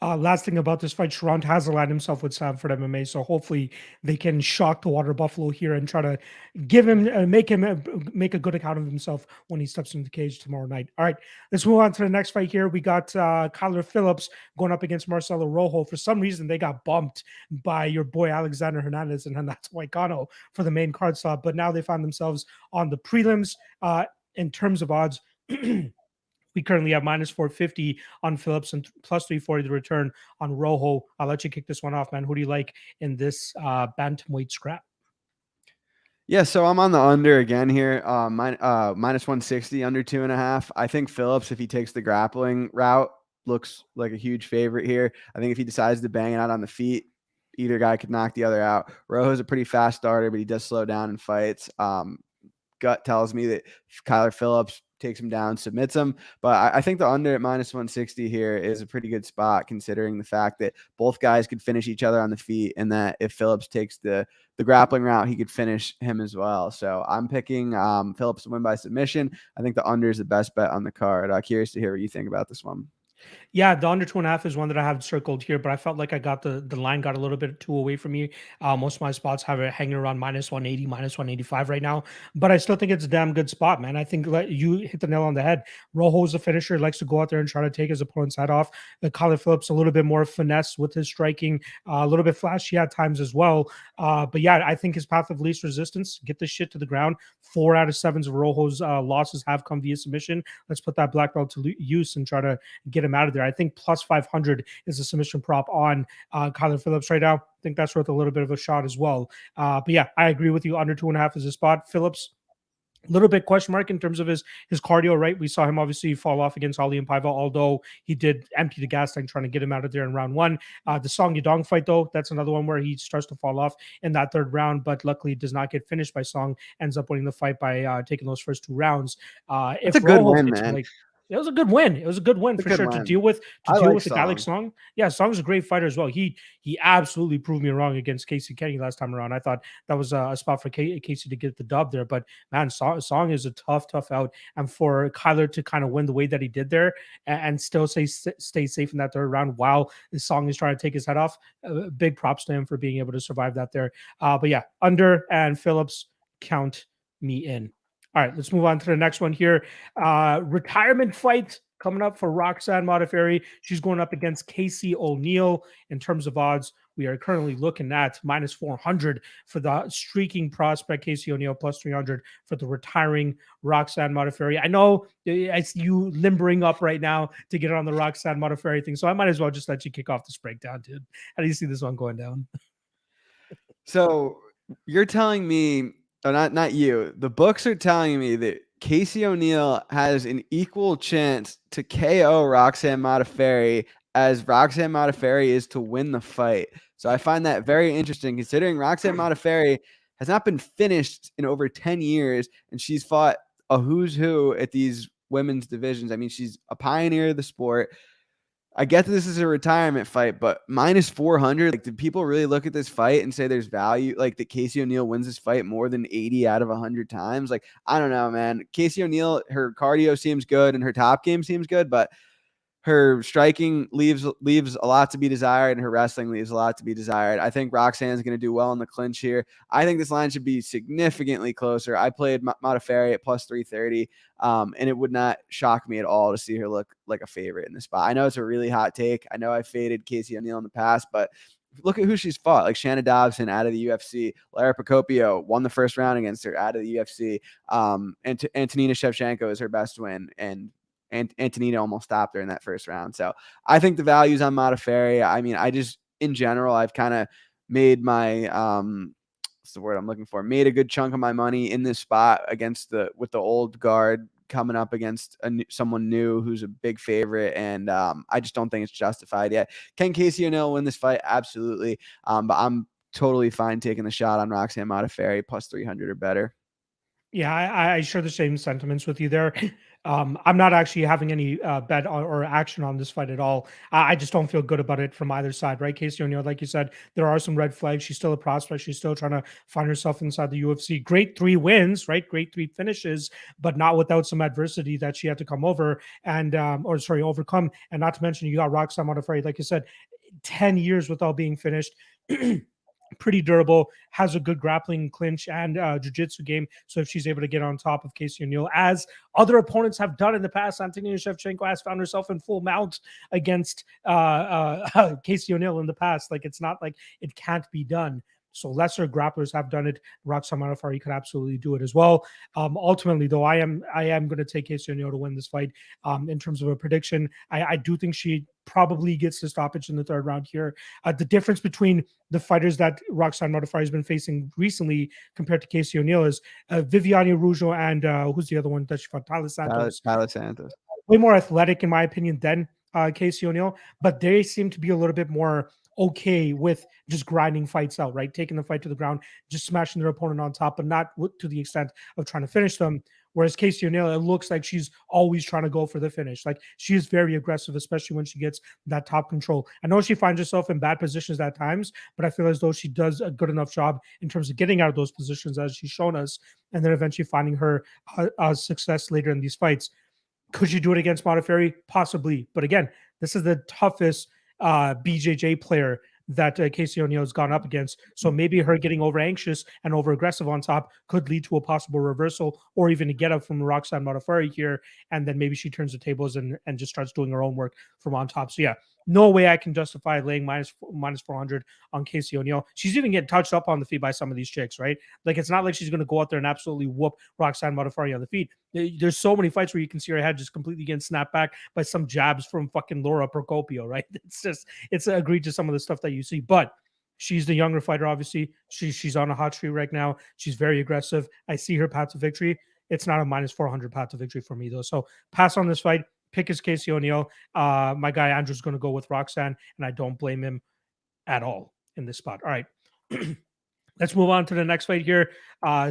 Last thing about this fight, Cherant has aligned himself with Sanford MMA, so hopefully they can shock the Water Buffalo here and try to give him, make a good account of himself when he steps into the cage tomorrow night. All right, let's move on to the next fight here. We got Kyler Phillips going up against Marcelo Rojo. For some reason, they got bumped by your boy Alexander Hernandez and that's Moicano for the main card slot, but now they find themselves on the prelims. In terms of odds, we currently have minus 450 on Phillips and plus 340 the return on Rojo. I'll let you kick this one off, man. Who do you like in this bantamweight scrap? Yeah, so I'm on the under again here, minus 160, under 2.5. I think Phillips, if he takes the grappling route, looks like a huge favorite here. I think if he decides to bang it out on the feet, either guy could knock the other out. Rojo's a pretty fast starter, but he does slow down in fights. Gut tells me that Kyler Phillips takes him down, submits him. But I think the under at minus 160 here is a pretty good spot, considering the fact that both guys could finish each other on the feet, and that if Phillips takes the grappling route, he could finish him as well. So I'm picking Phillips to win by submission. I think the under is the best bet on the card. Curious to hear what you think about this one. Yeah, the under 2.5 is one that I have circled here, but I felt like I got the line got a little bit too away from me. Most of my spots have it hanging around minus 180, minus 185 right now, but I still think it's a damn good spot, man. I think you hit the nail on the head. Rojo's a finisher, likes to go out there and try to take his opponent's head off. Kyler Phillips a little bit more finesse with his striking, a little bit flashy at times as well. But yeah, I think his path of least resistance, get this shit to the ground. 4 out of 7 of Rojo's losses have come via submission. Let's put that black belt to use and try to get him out of there. I think plus 500 is a submission prop on Kyler Phillips right now. I think that's worth a little bit of a shot as well. But yeah, I agree with you. Under 2.5 is a spot. Phillips, a little bit question mark in terms of his cardio, right? We saw him obviously fall off against Ali and Paiva, although he did empty the gas tank trying to get him out of there in round 1. The Song Yadong fight, though, that's another one where he starts to fall off in that 3rd round, but luckily does not get finished by Song, ends up winning the fight by taking those first 2 rounds. It's a good win, man. It was a good win. It was a good win for sure to deal with I like the guy like Song. Song. Yeah, Song's a great fighter as well. He absolutely proved me wrong against Casey Kenny last time around. I thought that was a spot for Casey to get the dub there, but man, Song is a tough out, and for Kyler to kind of win the way that he did there and still stay safe in that third round while the Song is trying to take his head off. Big props to him for being able to survive that there. But yeah, Under and Phillips, count me in. All right, let's move on to the next one here. Retirement fight coming up for Roxanne Modafferi. She's going up against Casey O'Neill. In terms of odds, we are currently looking at minus 400 for the streaking prospect Casey O'Neill, plus 300 for the retiring Roxanne Modafferi. I know I see you limbering up right now to get on the Roxanne Modafferi thing, so I might as well just let you kick off this breakdown, dude. How do you see this one going down? So you're telling me, not you. The books are telling me that Casey O'Neill has an equal chance to KO Roxanne Modafferi as Roxanne Modafferi is to win the fight. So I find that very interesting, considering Roxanne Modafferi has not been finished in over 10 years, and she's fought a who's who at these women's divisions. I mean, she's a pioneer of the sport. I get that this is a retirement fight, but minus 400, like, did people really look at this fight and say there's value, like that Casey O'Neill wins this fight more than 80 out of 100 times? Like, I don't know, man. Casey O'Neill, her cardio seems good and her top game seems good, but her striking leaves a lot to be desired, and her wrestling leaves a lot to be desired. I think Roxanne's going to do well in the clinch here. I think this line should be significantly closer. I played Modafferi at plus 330, and it would not shock me at all to see her look like a favorite in this spot. I know it's a really hot take. I know I faded Casey O'Neill in the past, but look at who she's fought, like Shanna Dobson out of the UFC. Lara Procopio won the first round against her out of the UFC. And Antonina Shevchenko is her best win, and Antonina almost stopped her in that first round. So I think the value's on Modafferi. I mean, in general, I've kind of made my, what's the word I'm looking for? Made a good chunk of my money in this spot with the old guard coming up against someone new who's a big favorite. And I just don't think it's justified yet. Can Casey O'Neill win this fight? Absolutely. But I'm totally fine taking the shot on Roxanne Modafferi plus 300 or better. Yeah, I share the same sentiments with you there. I'm not actually having any bet or action on this fight at all. I just don't feel good about it from either side, right? Casey O'Neill, like you said, there are some red flags. She's still a prospect. She's still trying to find herself inside the UFC. Great 3 wins, right? Great 3 finishes, but not without some adversity that she had to come over and, overcome. And not to mention, you got Roxanne Modafferi, like you said, 10 years without being finished. Pretty durable, has a good grappling, clinch, and jiu-jitsu game. So if she's able to get on top of Casey O'Neill, as other opponents have done in the past, Antonina Shevchenko has found herself in full mount against Casey O'Neill in the past. Like, it's not like it can't be done. So lesser grapplers have done it. Roxanne Modafferi could absolutely do it as well. Ultimately, though, I am going to take Casey O'Neill to win this fight. In terms of a prediction, I do think she probably gets the stoppage in the third round here. The difference between the fighters that Roxanne Modafferi has been facing recently compared to Casey O'Neill is Viviane Rojo and who's the other one that she fought? Tyler Santos. Tyler Santos. Way more athletic, in my opinion, than Casey O'Neill, but they seem to be a little bit more okay with just grinding fights out, right? Taking the fight to the ground, just smashing their opponent on top, but not to the extent of trying to finish them. Whereas Casey O'Neill, it looks like she's always trying to go for the finish. Like, she is very aggressive, especially when she gets that top control. I know she finds herself in bad positions at times, but I feel as though she does a good enough job in terms of getting out of those positions, as she's shown us, and then eventually finding her success later in these fights. Could she do it against Modafferi? Possibly. But again, this is the toughest BJJ player that Casey O'Neill has gone up against. So maybe her getting over anxious and over aggressive on top could lead to a possible reversal, or even a get up from Roxanne Modafferi here. And then maybe she turns the tables and just starts doing her own work from on top. So yeah, no way I can justify laying minus 400 on Casey O'Neill. She's even getting touched up on the feet by some of these chicks, right? Like, it's not like she's going to go out there and absolutely whoop Roxanne Modafferi on the feet. There's so many fights where you can see her head just completely getting snapped back by some jabs from fucking Lara Procopio, right? It's egregious, some of the stuff that you see, but she's the younger fighter, obviously. She's on a hot streak right now. She's very aggressive. I see her path to victory. It's not a minus 400 path to victory for me, though. So pass on this fight. Pick is Casey O'Neill. My guy Andrew's going to go with Roxanne, and I don't blame him at all in this spot. All right. Let's move on to the next fight here.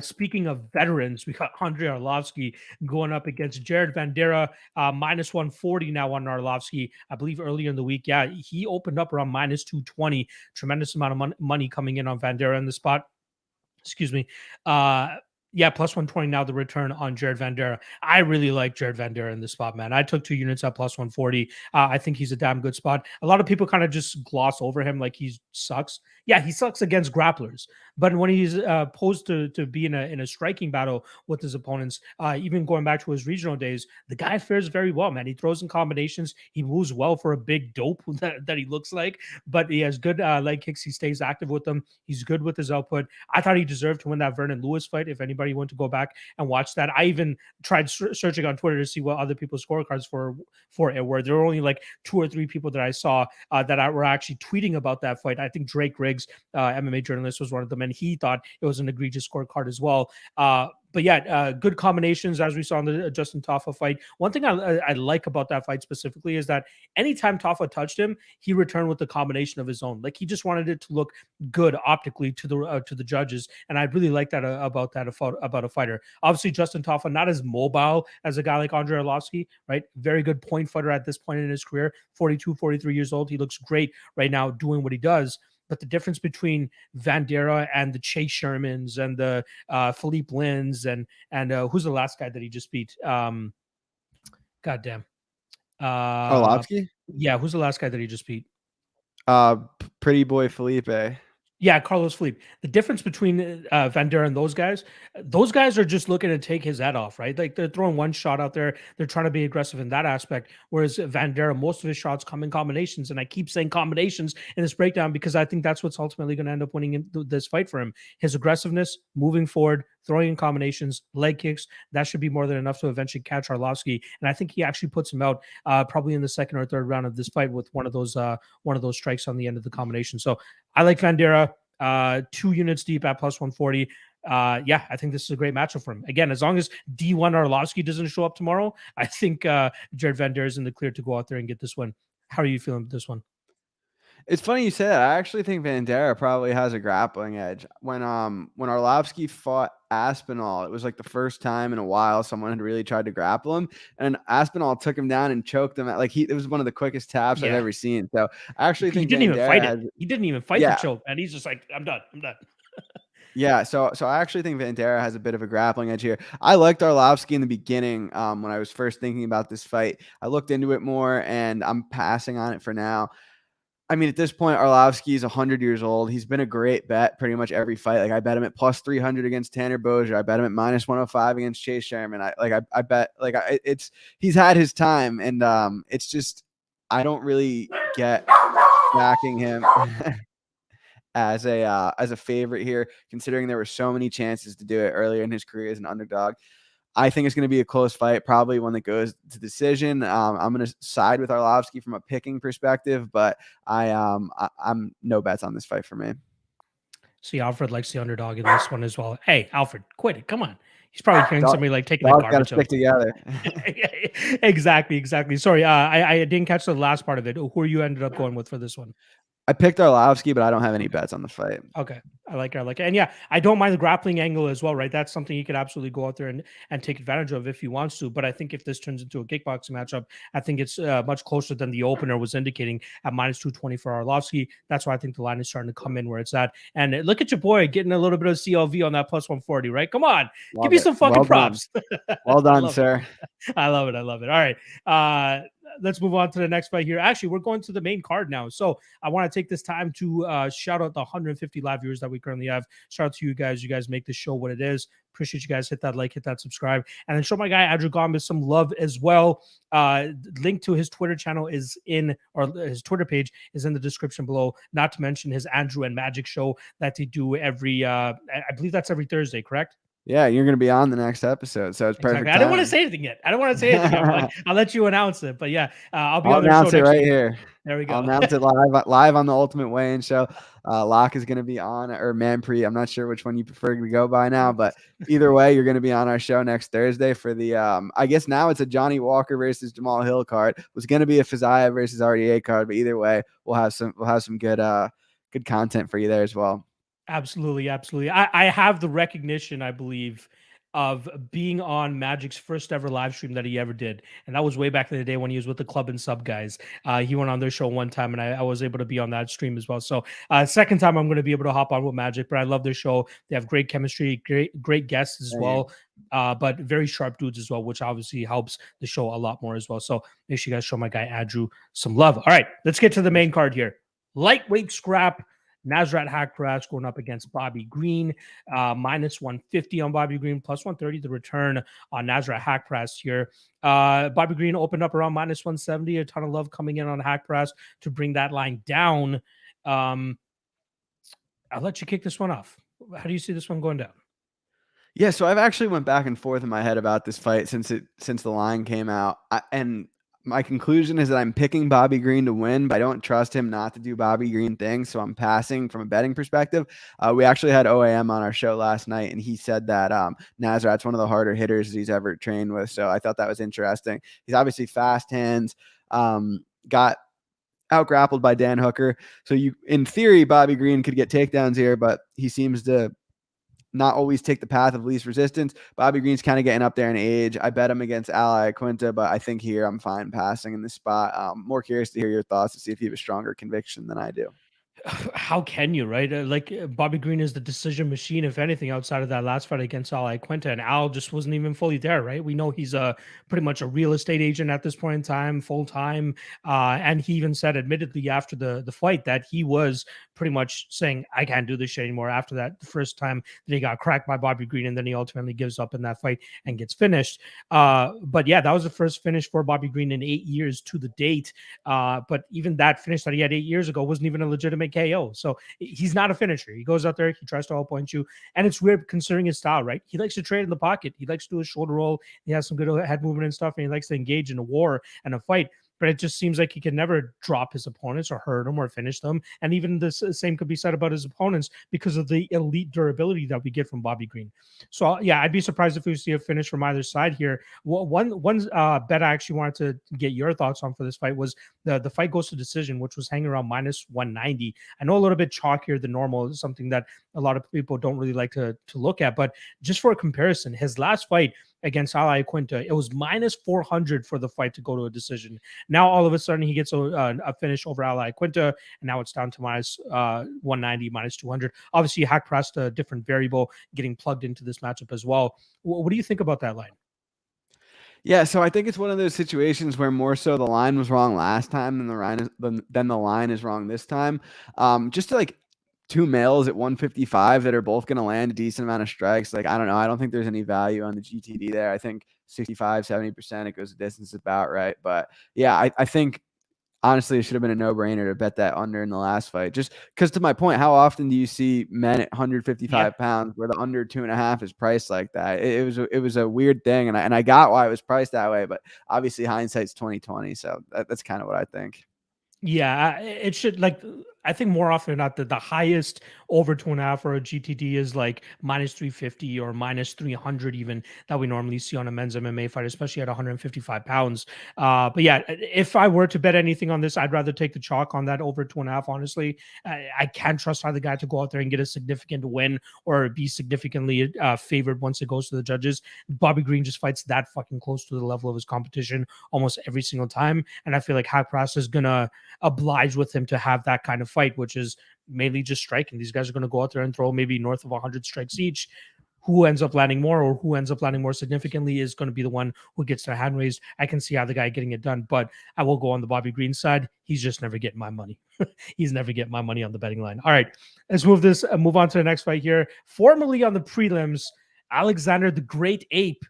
Speaking of veterans, we got Andre Arlovski going up against Jared Vanderaa, minus 140 now on Arlovski. I believe earlier in the week, yeah, he opened up around minus 220. Tremendous amount of money coming in on Vanderaa in the spot. Excuse me. Yeah, plus 120 now the return on Jared Vanderaa. I really like Jared Vanderaa in this spot, man. I took 2 units at plus 140. I think he's a damn good spot. A lot of people kind of just gloss over him like he sucks. Yeah, he sucks against grapplers, but when he's posed to be in a striking battle with his opponents, even going back to his regional days, the guy fares very well, man. He throws in combinations. He moves well for a big dope that he looks like, but he has good leg kicks. He stays active with them. He's good with his output. I thought he deserved to win that Vernon Lewis fight. If anybody went to go back and watch that, I even tried searching on Twitter to see what other people's scorecards for it were. There were only like 2 or 3 people that I saw that were actually tweeting about that fight. I think Drake Riggs, MMA journalist, was one of them, and he thought it was an egregious scorecard as well. But yeah, good combinations as we saw in the Justin Tafa fight. One thing I like about that fight specifically is that anytime Tafa touched him, he returned with a combination of his own. Like he just wanted it to look good optically to the judges, and I really like that about a fighter. Obviously, Justin Tafa not as mobile as a guy like Andre Arlovski, right? Very good point fighter at this point in his career. 42, 43 years old. He looks great right now doing what he does. But the difference between Vanderaa and the Chase Shermans and the Philippe Lins and who's the last guy that he just beat? Goddamn. Arlovski? Yeah, who's the last guy that he just beat? Pretty boy Felipe. Yeah, Carlos Felipe. The difference between Vanderaa and those guys are just looking to take his head off, right? Like they're throwing one shot out there. They're trying to be aggressive in that aspect. Whereas Vanderaa, most of his shots come in combinations. And I keep saying combinations in this breakdown because I think that's what's ultimately going to end up winning this fight for him. His aggressiveness, moving forward, throwing in combinations, leg kicks, that should be more than enough to eventually catch Arlovski. And I think he actually puts him out probably in the second or third round of this fight with one of those strikes on the end of the combination. So I like Vanderaa, 2 units deep at plus 140. Yeah, I think this is a great matchup for him. Again, as long as D1 Arlovski doesn't show up tomorrow, I think Jared Vanderaa is in the clear to go out there and get this win. How are you feeling with this one? It's funny you say that. I actually think Vanderaa probably has a grappling edge. When Arlovski fought Aspinall, it was like the first time in a while someone had really tried to grapple him, and Aspinall took him down and choked him. It was one of the quickest taps I've ever seen. So I actually think he didn't even fight it. He didn't even fight the choke, and he's just like, I'm done. Yeah, so I actually think Vanderaa has a bit of a grappling edge here. I liked Arlovski in the beginning when I was first thinking about this fight. I looked into it more, and I'm passing on it for now. I mean, at this point, Arlovski is 100 years old. He's been a great bet pretty much every fight. Like I bet him at plus 300 against Tanner Bozier. I bet him at minus 105 against Chase Sherman. I bet he's had his time, and it's just I don't really get backing him as a favorite here, considering there were so many chances to do it earlier in his career as an underdog. I think it's going to be a close fight, probably one that goes to decision. I'm going to side with Arlovski from a picking perspective, but I'm no bets on this fight for me. See, Alfred likes the underdog in this one as well. Hey, Alfred, quit it. Come on. He's probably hearing somebody like taking the garbage. Got to stick together. Exactly. Sorry, I didn't catch the last part of it. Who you ended up going with for this one? I picked Arlovski, but I don't have any bets on the fight. Okay. I like it. And yeah, I don't mind the grappling angle as well, right? That's something he could absolutely go out there and take advantage of if he wants to. But I think if this turns into a kickboxing matchup, I think it's much closer than the opener was indicating at minus 220 for Arlovski. That's why I think the line is starting to come in where it's at. And look at your boy getting a little bit of CLV on that plus 140, right? Come on. Give me some fucking props. Well done, sir. I love it. All right. Let's move on to the next fight here. Actually, we're going to the main card now. So I want to take this time to shout out the 150 live viewers that we currently have. Shout out to you guys. You guys make this show what it is. Appreciate you guys. Hit that like, hit that subscribe, and then show my guy Andrew Gombas some love as well. Link to his Twitter channel is his Twitter page is in the description below. Not to mention his Andrew and Magic show that they do every, I believe that's every Thursday, correct? Yeah, you're going to be on the next episode, so it's perfect. I don't want to say anything yet. I'll let you announce it. But yeah, I'll on the announce it right here. There we go. I'll announce it live on the Ultimate Weigh-In Show. Locke is going to be on, or Manpreet. I'm not sure which one you prefer to go by now, but either way, you're going to be on our show next Thursday for the. I guess now it's a Johnny Walker versus Jamal Hill card. It was going to be a Fiziev versus RDA card, but either way, we'll have some good content for you there as well. Absolutely, absolutely. I have the recognition, I believe, of being on Magic's first ever live stream that he ever did, and that was way back in the day when he was with the Club and Sub guys. He went on their show one time, and I was able to be on that stream as well. So, second time I'm going to be able to hop on with Magic, but I love their show. They have great chemistry, great guests as well, but very sharp dudes as well, which obviously helps the show a lot more as well. So make sure you guys show my guy Andrew some love. All right, let's get to the main card here. Lightweight scrap. Nasrat Haqparast going up against Bobby Green, minus 150 on Bobby Green, plus 130 the return on Nasrat Haqparast here. Bobby Green opened up around minus 170. A ton of love coming in on Haqparast to bring that line down. I'll let you kick this one off. How do you see this one going down? Yeah, so I've actually went back and forth in my head about this fight since the line came out, and my conclusion is that I'm picking Bobby Green to win, but I don't trust him not to do Bobby Green things, so I'm passing from a betting perspective. We actually had OAM on our show last night, and he said that Nasrat's one of the harder hitters he's ever trained with, so I thought that was interesting. He's obviously fast hands, got out-grappled by Dan Hooker, so in theory, Bobby Green could get takedowns here, but he seems to not always take the path of least resistance. Bobby Green's kind of getting up there in age. I bet him against Ali Quinta, but I think here I'm fine passing in this spot. More curious to hear your thoughts to see if you have a stronger conviction than I do. How can you, right? Bobby Green is the decision machine, if anything, outside of that last fight against Ali Quinta, and Al just wasn't even fully there, right? We know he's pretty much a real estate agent at this point in time, full time, and he even said, admittedly, after the fight, that he was pretty much saying, "I can't do this shit anymore." After that, the first time that he got cracked by Bobby Green, and then he ultimately gives up in that fight and gets finished. But yeah, that was the first finish for Bobby Green in 8 years to the date. But even that finish that he had 8 years ago wasn't even a legitimate KO. So he's not a finisher. He goes out there, he tries to outpoint you. And it's weird considering his style, right? He likes to trade in the pocket. He likes to do a shoulder roll. He has some good head movement and stuff. And he likes to engage in a war and a fight. But it just seems like he can never drop his opponents or hurt them or finish them. And even the same could be said about his opponents because of the elite durability that we get from Bobby Green. So yeah, I'd be surprised if we see a finish from either side here. One bet I actually wanted to get your thoughts on for this fight was the fight goes to decision, which was hanging around minus 190. I know a little bit chalkier than normal. It's something that a lot of people don't really like to look at. But just for a comparison, his last fight against Ali Quinta, it was minus 400 for the fight to go to a decision. Now, all of a sudden, he gets a finish over Ali Quinta, and now it's down to minus 190, minus 200. Obviously, Haqparast, a different variable, getting plugged into this matchup as well. What do you think about that line? Yeah, so I think it's one of those situations where more so the line was wrong last time than the line is wrong this time. Just to like two males at 155 that are both going to land a decent amount of strikes. Like, I don't know. I don't think there's any value on the GTD there. I think 65, 70%, it goes the distance about right. But yeah, I think honestly, it should have been a no-brainer to bet that under in the last fight. Just because to my point, how often do you see men at 155 pounds where the under 2.5 is priced like that? It was a weird thing, and I got why it was priced that way, but obviously hindsight's 2020, so that's kind of what I think. Yeah, it should I think more often than not the highest over 2.5 for a GTD is like minus 350 or minus 300 even that we normally see on a men's MMA fight, especially at 155 pounds. But yeah, if I were to bet anything on this, I'd rather take the chalk on that over 2.5. Honestly, I can't trust either guy to go out there and get a significant win or be significantly favored once it goes to the judges. Bobby Green just fights that fucking close to the level of his competition almost every single time, and I feel like Haqparast is gonna oblige with him to have that kind of fight, which is mainly just striking. These guys are going to go out there and throw maybe north of 100 strikes each. Who ends up landing more or who ends up landing more significantly is going to be the one who gets their hand raised. I can see how the guy getting it done, but I will go on the Bobby Green side. He's just never getting my money. He's never getting my money on the betting line. All right, let's move on to the next fight here. Formerly on the prelims, Alexander the Great Ape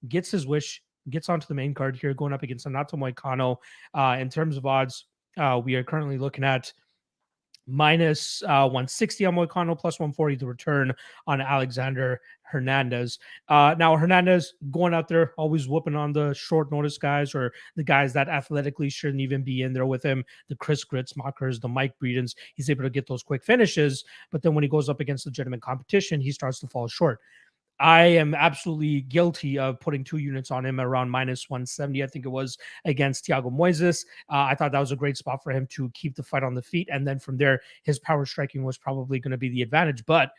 gets his wish, gets onto the main card here, going up against Anato Moicano. In terms of odds, we are currently looking at minus 160 on Moicano, plus 140 the return on Alexander Hernandez. Now, Hernandez going out there, always whooping on the short notice guys or the guys that athletically shouldn't even be in there with him, the Chris Gritzmakers, the Mike Breedens. He's able to get those quick finishes, but then when he goes up against legitimate competition, he starts to fall short. I am absolutely guilty of putting 2 units on him around minus 170. I think it was against Thiago Moises. I thought that was a great spot for him to keep the fight on the feet. And then from there, his power striking was probably going to be the advantage. But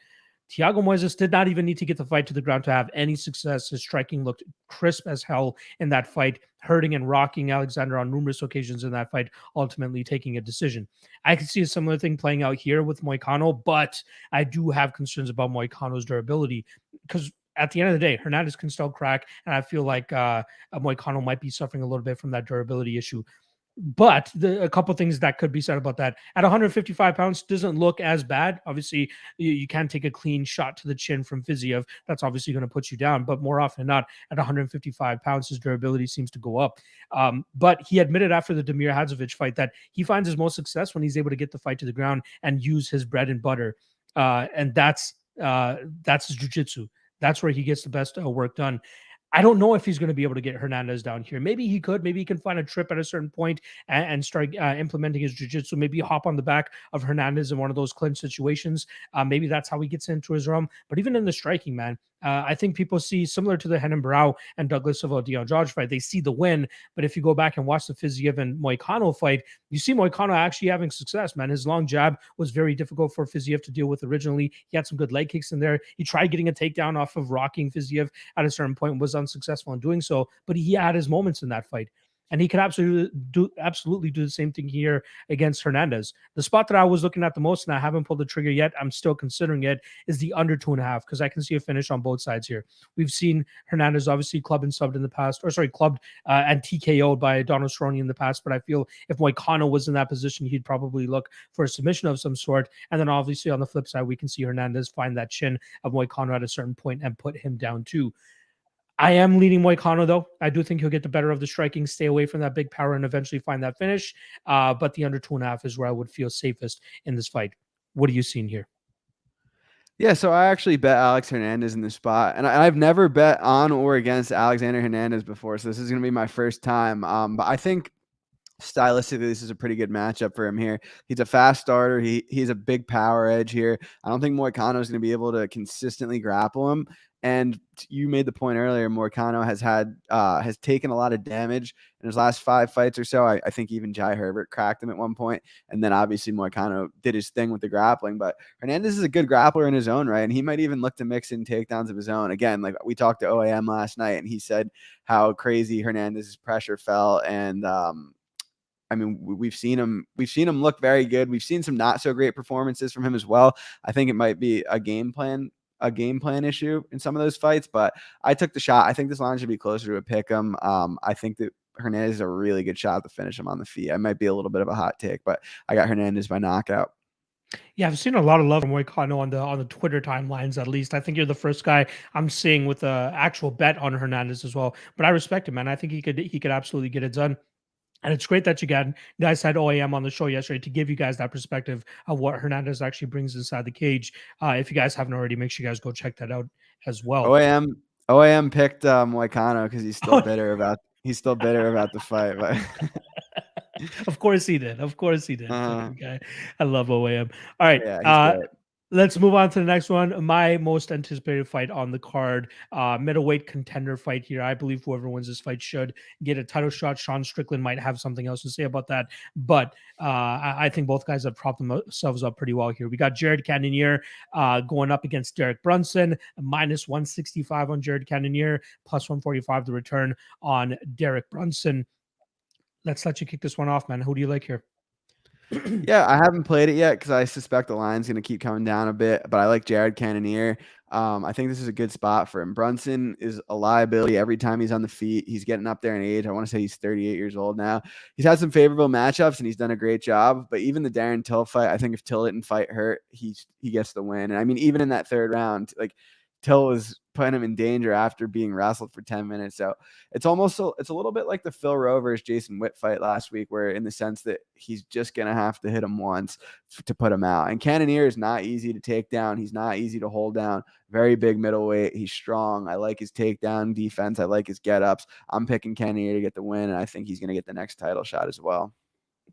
Thiago Moises did not even need to get the fight to the ground to have any success. His striking looked crisp as hell in that fight, hurting and rocking Alexander on numerous occasions in that fight, ultimately taking a decision. I could see a similar thing playing out here with Moicano, but I do have concerns about Moicano's durability because at the end of the day, Hernandez can still crack, and I feel like Moicano might be suffering a little bit from that durability issue. But a couple things that could be said about that at 155 pounds doesn't look as bad. Obviously, you can take a clean shot to the chin from Fiziev. That's obviously going to put you down. But more often than not, at 155 pounds, his durability seems to go up. But he admitted after the Damir Hadzovic fight that he finds his most success when he's able to get the fight to the ground and use his bread and butter. And that's his jiu-jitsu. That's where he gets the best work done. I don't know if he's going to be able to get Hernandez down here. Maybe he could. Maybe he can find a trip at a certain point and start implementing his jiu-jitsu. Maybe hop on the back of Hernandez in one of those clinch situations. Maybe that's how he gets into his realm. But even in the striking, man, I think people see, similar to the Renan Barão and Douglas Silva Dion George fight, they see the win. But if you go back and watch the Fiziev and Moicano fight, you see Moicano actually having success, man. His long jab was very difficult for Fiziev to deal with originally. He had some good leg kicks in there. He tried getting a takedown off of rocking Fiziev at a certain point, was unsuccessful in doing so, but he had his moments in that fight. And he could absolutely do the same thing here against Hernandez. The spot that I was looking at the most, and I haven't pulled the trigger yet, I'm still considering it, is the under 2.5, because I can see a finish on both sides here. We've seen Hernandez obviously clubbed and subbed in the past, clubbed and TKO'd by Donald Cerrone in the past, but I feel if Moicano was in that position, he'd probably look for a submission of some sort. And then obviously on the flip side, we can see Hernandez find that chin of Moicano at a certain point and put him down too. I am leaning Moicano, though. I do think he'll get the better of the striking, stay away from that big power, and eventually find that finish. But the under 2.5 is where I would feel safest in this fight. What are you seeing here? Yeah, so I actually bet Alex Hernandez in this spot, and I've never bet on or against Alexander Hernandez before, so this is going to be my first time. But I think stylistically, this is a pretty good matchup for him here. He's a fast starter. He's a big power edge here. I don't think Moicano is going to be able to consistently grapple him. And you made the point earlier, Moicano has taken a lot of damage in his last 5 fights or so. I think even Jai Herbert cracked him at one point. And then obviously Moicano did his thing with the grappling. But Hernandez is a good grappler in his own right. And he might even look to mix in takedowns of his own. Again, like we talked to OAM last night, and he said how crazy Hernandez's pressure felt. And I mean, we've seen him look very good. We've seen some not so great performances from him as well. I think it might be a game plan issue in some of those fights, but I took the shot. I think this line should be closer to a pick 'em. I think that Hernandez is a really good shot to finish him on the feet. I might be a little bit of a hot take, but I got Hernandez by knockout. Yeah, I've seen a lot of love from Moicano on the Twitter timelines. At least I think you're the first guy I'm seeing with an actual bet on Hernandez as well. But I respect him, man. I think he could absolutely get it done. And it's great that you guys had OAM on the show yesterday to give you guys that perspective of what Hernandez actually brings inside the cage. If you guys haven't already, make sure you guys go check that out as well. OAM picked Moicano because he's still bitter about the fight. But Of course he did. Of course he did. Okay. I love OAM. All right. Yeah, he's great. Let's move on to the next one. My most anticipated fight on the card, middleweight contender fight here. I believe whoever wins this fight should get a title shot. Sean Strickland might have something else to say about that, but I think both guys have propped themselves up pretty well here. We got Jared Cannonier going up against Derek Brunson, minus 165 on Jared Cannonier, plus 145 the return on Derek Brunson. Let's let you kick this one off, man. Who do you like here? Yeah, I haven't played it yet because I suspect the line's going to keep coming down a bit, but I like Jared Cannonier. I think this is a good spot for him. Brunson is a liability every time he's on the feet. He's getting up there in age. I want to say he's 38 years old now. He's had some favorable matchups, and he's done a great job. But even the Darren Till fight, I think if Till didn't fight hurt, he gets the win. And I mean, even in that third round, like Till was putting him in danger after being wrestled for 10 minutes. So it's a little bit like the Phil Rovers Jason Witt fight last week, where in the sense that he's just going to have to hit him once to put him out. And Cannonier is not easy to take down. He's not easy to hold down. Very big middleweight. He's strong. I like his takedown defense. I like his get-ups. I'm picking Cannonier to get the win, and I think he's going to get the next title shot as well.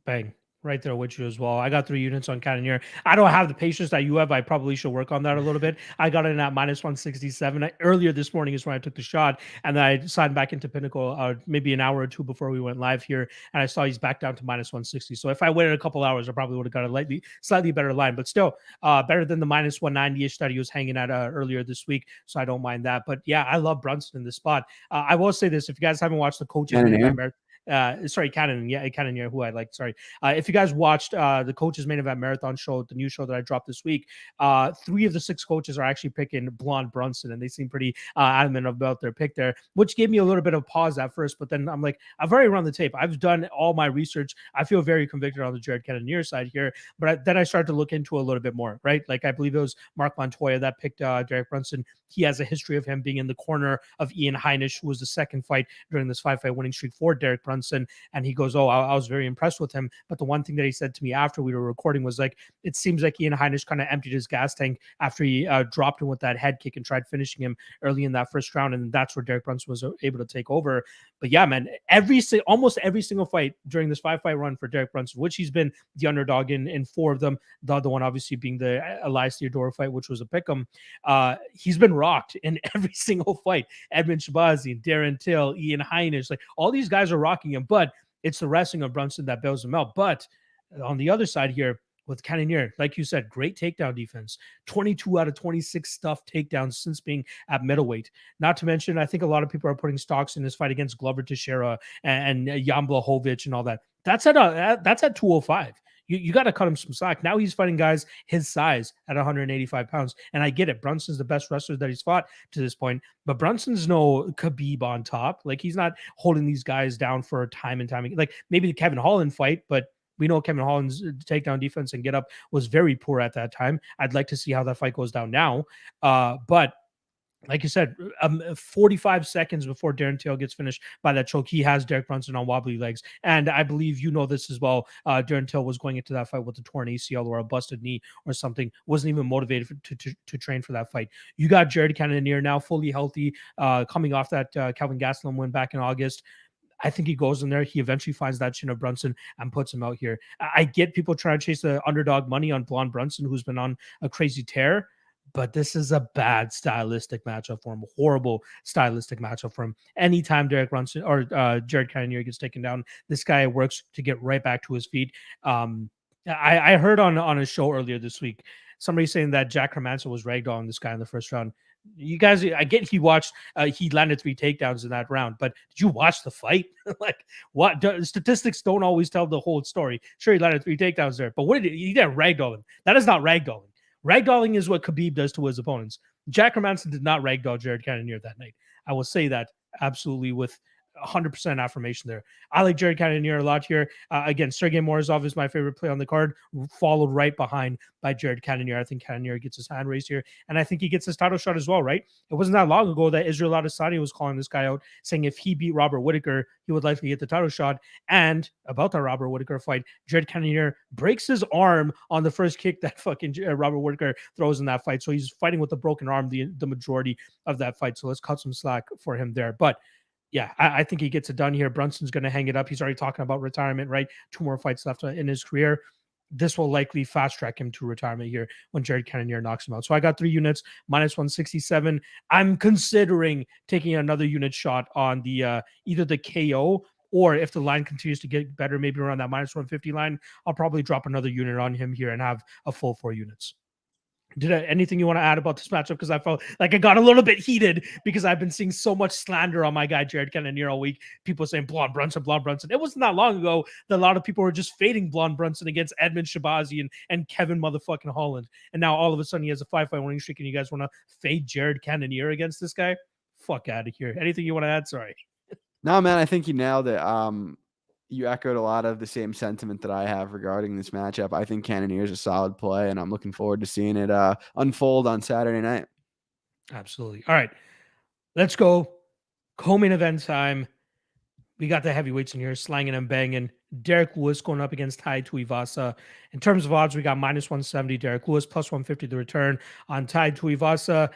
Bang. Right there with you as well. I got 3 units on Cannonier. I don't have the patience that you have. I probably should work on that a little bit. I got it at minus 167. Earlier this morning is when I took the shot, and then I signed back into Pinnacle maybe an hour or two before we went live here, and I saw he's back down to minus 160. So if I waited a couple hours, I probably would have got a slightly better line, but still better than the minus 190-ish that he was hanging at earlier this week. So I don't mind that. But yeah, I love Brunson in this spot. I will say this: if you guys haven't watched the coaches main event, Cannonier, who I like. Sorry. If you guys watched the coaches main event marathon show, the new show that I dropped this week, 3 of the 6 coaches are actually picking blonde Brunson, and they seem pretty adamant about their pick there, which gave me a little bit of pause at first. But then I'm like, I've already run the tape. I've done all my research. I feel very convicted on the Jared Cannonier side here. But then I started to look into a little bit more, right? Like I believe it was Mark Montoya that picked Derek Brunson. He has a history of him being in the corner of Ian Heinisch, who was the second fight during this 5-fight winning streak for Derek Brunson. And he goes, I was very impressed with him. But the one thing that he said to me after we were recording was like, it seems like Ian Heinisch kind of emptied his gas tank after he dropped him with that head kick and tried finishing him early in that first round. And that's where Derek Brunson was able to take over. But yeah, man, almost every single fight during this 5-fight run for Derek Brunson, which he's been the underdog in 4 of them, the other one obviously being the Elias Theodorou fight, which was a pick'em. He's been rocked in every single fight. Edmund Shabazi, Darren Till, Ian Heinisch, like all these guys are rocking him, but it's the wrestling of Brunson that bails him out. But on the other side here, with Cannonier, like you said, great takedown defense. 22 out of 26 stuffed takedowns since being at middleweight. Not to mention, I think a lot of people are putting stocks in his fight against Glover Teixeira and Jan Blachowicz and all that. That's at 205. You got to cut him some slack. Now he's fighting guys his size at 185 pounds. And I get it. Brunson's the best wrestler that he's fought to this point. But Brunson's no Khabib on top. Like, he's not holding these guys down for time and time again. Like, maybe the Kevin Holland fight, but we know Kevin Holland's takedown defense and get up was very poor at that time. I'd like to see how that fight goes down now. But like you said, 45 seconds before Darren Till gets finished by that choke, he has Derek Brunson on wobbly legs. And I believe you know this as well. Darren Till was going into that fight with a torn ACL or a busted knee or something. Wasn't even motivated to train for that fight. You got Jared Cannonier now fully healthy, coming off that Kelvin Gastelum win back in August. I think he goes in there. He eventually finds that chin of Brunson and puts him out here. I get people trying to chase the underdog money on blonde Brunson, who's been on a crazy tear. But this is a bad stylistic matchup for him, horrible stylistic matchup for him. Anytime Derek Brunson or Jared Cannonier gets taken down, this guy works to get right back to his feet. I heard on a show earlier this week, somebody saying that Jack Hermanson was ragdolling this guy in the first round. You guys, I get he landed 3 takedowns in that round, but did you watch the fight? Like, what? Statistics don't always tell the whole story. Sure, he landed 3 takedowns there, but what did he did ragdoll him? That is not ragdolling. Ragdolling is what Khabib does to his opponents. Jack Hermanson did not ragdoll Jared Cannonier that night. I will say that absolutely with 100% affirmation there. I like Jared Cannonier a lot here. Again, Sergey Morozov is my favorite play on the card, followed right behind by Jared Cannonier. I think Cannonier gets his hand raised here, and I think he gets his title shot as well, right? It wasn't that long ago that Israel Adesanya was calling this guy out, saying if he beat Robert Whittaker, he would likely get the title shot. And about that Robert Whittaker fight, Jared Cannonier breaks his arm on the first kick that fucking Robert Whittaker throws in that fight. So he's fighting with a broken arm the majority of that fight. So let's cut some slack for him there. But yeah, I think he gets it done here. Brunson's going to hang it up. He's already talking about retirement, right? 2 more fights left in his career. This will likely fast track him to retirement here when Jared Cannonier knocks him out. So I got 3 units, minus 167. I'm considering taking another unit shot on the either the KO, or if the line continues to get better, maybe around that minus 150 line, I'll probably drop another unit on him here and have a full 4 units. Anything you want to add about this matchup? Because I felt like I got a little bit heated because I've been seeing so much slander on my guy Jared Cannonier all week. People saying blonde Brunson. It wasn't that long ago that a lot of people were just fading blonde Brunson against Edmund Shabazi and Kevin motherfucking Holland. And now all of a sudden he has a 5-fight winning streak and you guys want to fade Jared Cannonier against this guy? Fuck out of here. Anything you want to add? Sorry. No, man, I think you nailed it. You echoed a lot of the same sentiment that I have regarding this matchup. I think Cannonier is a solid play, and I'm looking forward to seeing it unfold on Saturday night. Absolutely. All right, let's go. Co-main event time. We got the heavyweights in here, slanging and banging. Derek Lewis going up against Tai Tuivasa. In terms of odds, we got minus 170 Derek Lewis, plus 150 the return on Tai Tuivasa.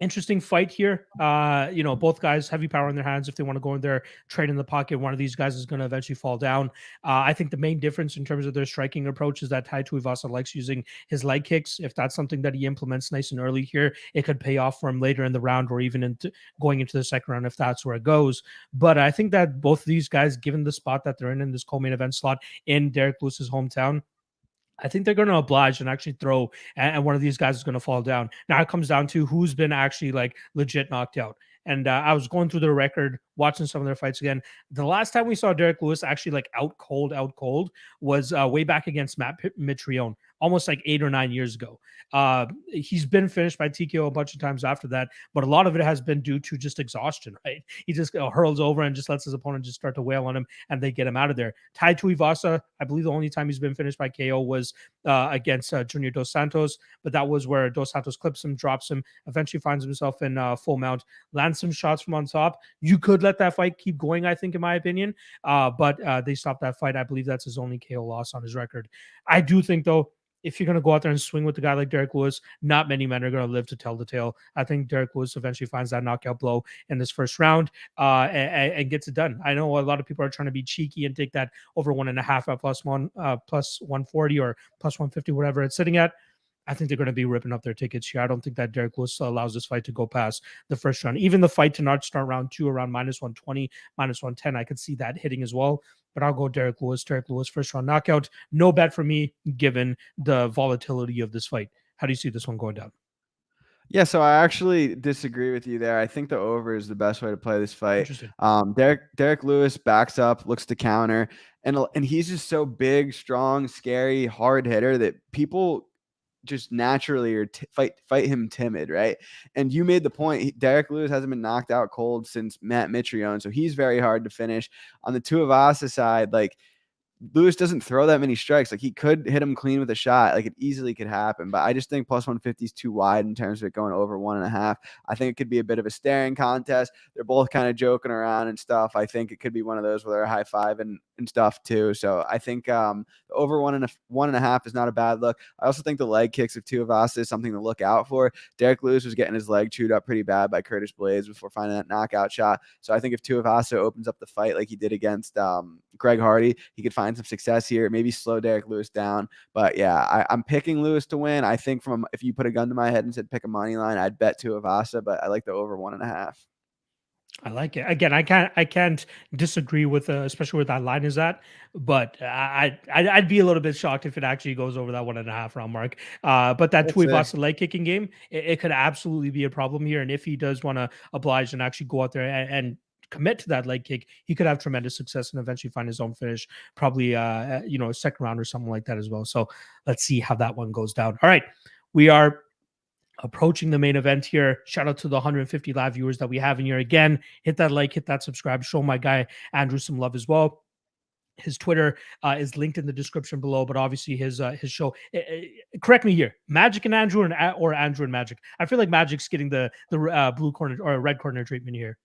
Interesting fight here. Both guys heavy power in their hands. If they want to go in there, trade in the pocket, one of these guys is going to eventually fall down. I think the main difference in terms of their striking approach is that Tai Tuivasa likes using his leg kicks. If that's something that he implements nice and early here, it could pay off for him later in the round or even going into the second round if that's where it goes. But I think that both of these guys, given the spot that they're in this co-main event slot in Derek Lewis's hometown, I think they're going to oblige and actually throw, and one of these guys is going to fall down. Now it comes down to who's been actually like legit knocked out. And I was going through their record, watching some of their fights again. The last time we saw Derek Lewis actually like out cold was way back against Matt Mitrione, almost like 8 or 9 years ago. He's been finished by TKO a bunch of times after that, but a lot of it has been due to just exhaustion, right? He just hurls over and just lets his opponent just start to wail on him, and they get him out of there. Tai Tuivasa, I believe the only time he's been finished by KO was against Junior Dos Santos, but that was where Dos Santos clips him, drops him, eventually finds himself in full mount, lands some shots from on top. You could let that fight keep going, I think, in my opinion, but they stopped that fight. I believe that's his only KO loss on his record. I do think, though, if you're going to go out there and swing with a guy like Derek Lewis, not many men are going to live to tell the tale. I think Derek Lewis eventually finds that knockout blow in this first round and gets it done. I know a lot of people are trying to be cheeky and take that over 1.5 at plus 140 or plus 150, whatever it's sitting at. I think they're going to be ripping up their tickets here. I don't think that Derek Lewis allows this fight to go past the first round. Even the fight to not start round 2 around minus 120, minus 110, I could see that hitting as well. But I'll go Derek Lewis first round knockout. No bet for me, given the volatility of this fight. How do you see this one going down? Yeah, so I actually disagree with you there. I think the over is the best way to play this fight. Interesting. Derek Lewis backs up, looks to counter, and he's just so big, strong, scary, hard hitter that people just naturally are fight him timid, right? And you made the point. Derek Lewis hasn't been knocked out cold since Matt Mitrione, so he's very hard to finish. On the Tuivasa side, like, Lewis doesn't throw that many strikes. Like, he could hit him clean with a shot. Like, it easily could happen. But I just think plus 150 is too wide in terms of it going over 1.5. I think it could be a bit of a staring contest. They're both kind of joking around and stuff. I think it could be one of those where they're high five and stuff too. So I think over 1.5 is not a bad look. I also think the leg kicks of Tuivasa is something to look out for. Derek Lewis was getting his leg chewed up pretty bad by Curtis Blaydes before finding that knockout shot. So I think if Tuivasa opens up the fight like he did against Greg Hardy, he could find some success here, maybe slow Derek Lewis down. But yeah, I'm picking Lewis to win. I think if you put a gun to my head and said pick a money line, I'd bet Tuivasa, but I like the over 1.5. I like it. Again, I can't disagree with, especially where that line is at. But I'd be a little bit shocked if it actually goes over that 1.5 round mark. But that Tuivasa leg kicking game, it could absolutely be a problem here. And if he does want to oblige and actually go out there and commit to that leg kick, he could have tremendous success and eventually find his own finish, probably a second round or something like that as well. So let's see how that one goes down. All right, we are approaching the main event here. Shout out to the 150 live viewers that we have in here. Again, hit that like, hit that subscribe, show my guy Andrew some love as well. His Twitter is linked in the description below, but obviously his show. Correct me here, Magic and Andrew, or Andrew and Magic. I feel like Magic's getting the blue corner or red corner treatment here.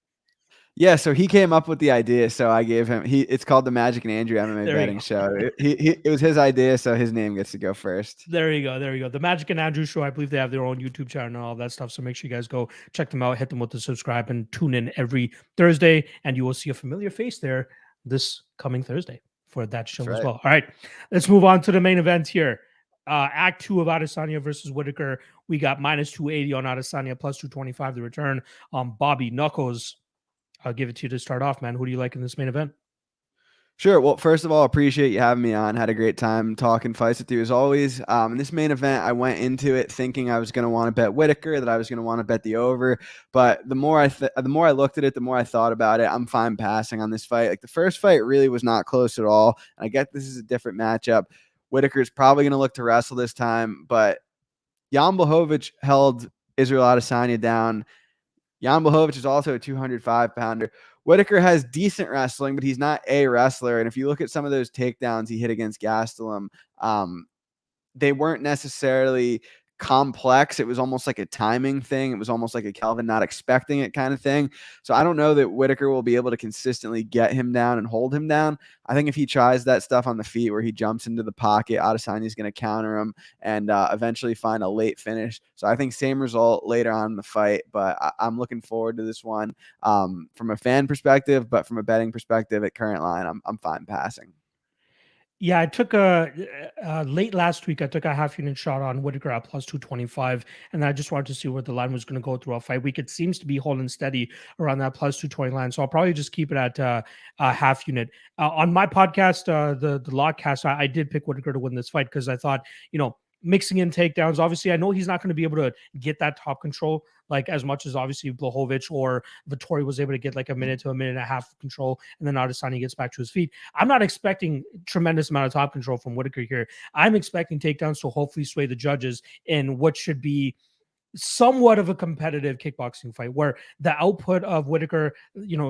Yeah, so he came up with the idea, so I gave him. It's called the Magic and Andrew MMA betting show. It was his idea, so his name gets to go first. There you go. The Magic and Andrew show. I believe they have their own YouTube channel and all that stuff. So make sure you guys go check them out. Hit them with the subscribe and tune in every Thursday, and you will see a familiar face there this coming Thursday for that show as well. All right, let's move on to the main event here. Act 2 of Adesanya versus Whittaker. We got minus 280 on Adesanya, plus 225 the return on Bobby Knuckles. I'll give it to you to start off, man. Who do you like in this main event? Sure. Well, first of all, appreciate you having me on. Had a great time talking fights with you as always. In this main event, I went into it thinking I was going to want to bet Whittaker, that I was going to want to bet the over. But the more I looked at it, the more I thought about it. I'm fine passing on this fight. Like, the first fight really was not close at all. And I get this is a different matchup. Whittaker's probably going to look to wrestle this time, but Jan Blachowicz held Israel Adesanya down. Jan Blachowicz is also a 205-pounder. Whittaker has decent wrestling, but he's not a wrestler. And if you look at some of those takedowns he hit against Gastelum, they weren't necessarily complex. It was almost like a timing thing. It was almost like a Kelvin not expecting it kind of thing. So I don't know that Whittaker will be able to consistently get him down and hold him down. I think if he tries that stuff on the feet where he jumps into the pocket, Adesanya is going to counter him and eventually find a late finish. So I think same result later on in the fight, but I'm looking forward to this one from a fan perspective, but from a betting perspective at current line, I'm fine passing. Yeah, I took a late last week. I took a half unit shot on Whittaker at plus 225, and I just wanted to see where the line was going to go throughout fight week. It seems to be holding steady around that plus 220 line, so I'll probably just keep it at a half unit. On my podcast, the Lockcast, I did pick Whittaker to win this fight because I thought, mixing in takedowns. Obviously, I know he's not going to be able to get that top control like as much as obviously Blachowicz or Vettori was able to get like a minute to a minute and a half of control, and then Adesanya gets back to his feet. I'm not expecting tremendous amount of top control from Whittaker here. I'm expecting takedowns to hopefully sway the judges in what should be somewhat of a competitive kickboxing fight where the output of Whittaker,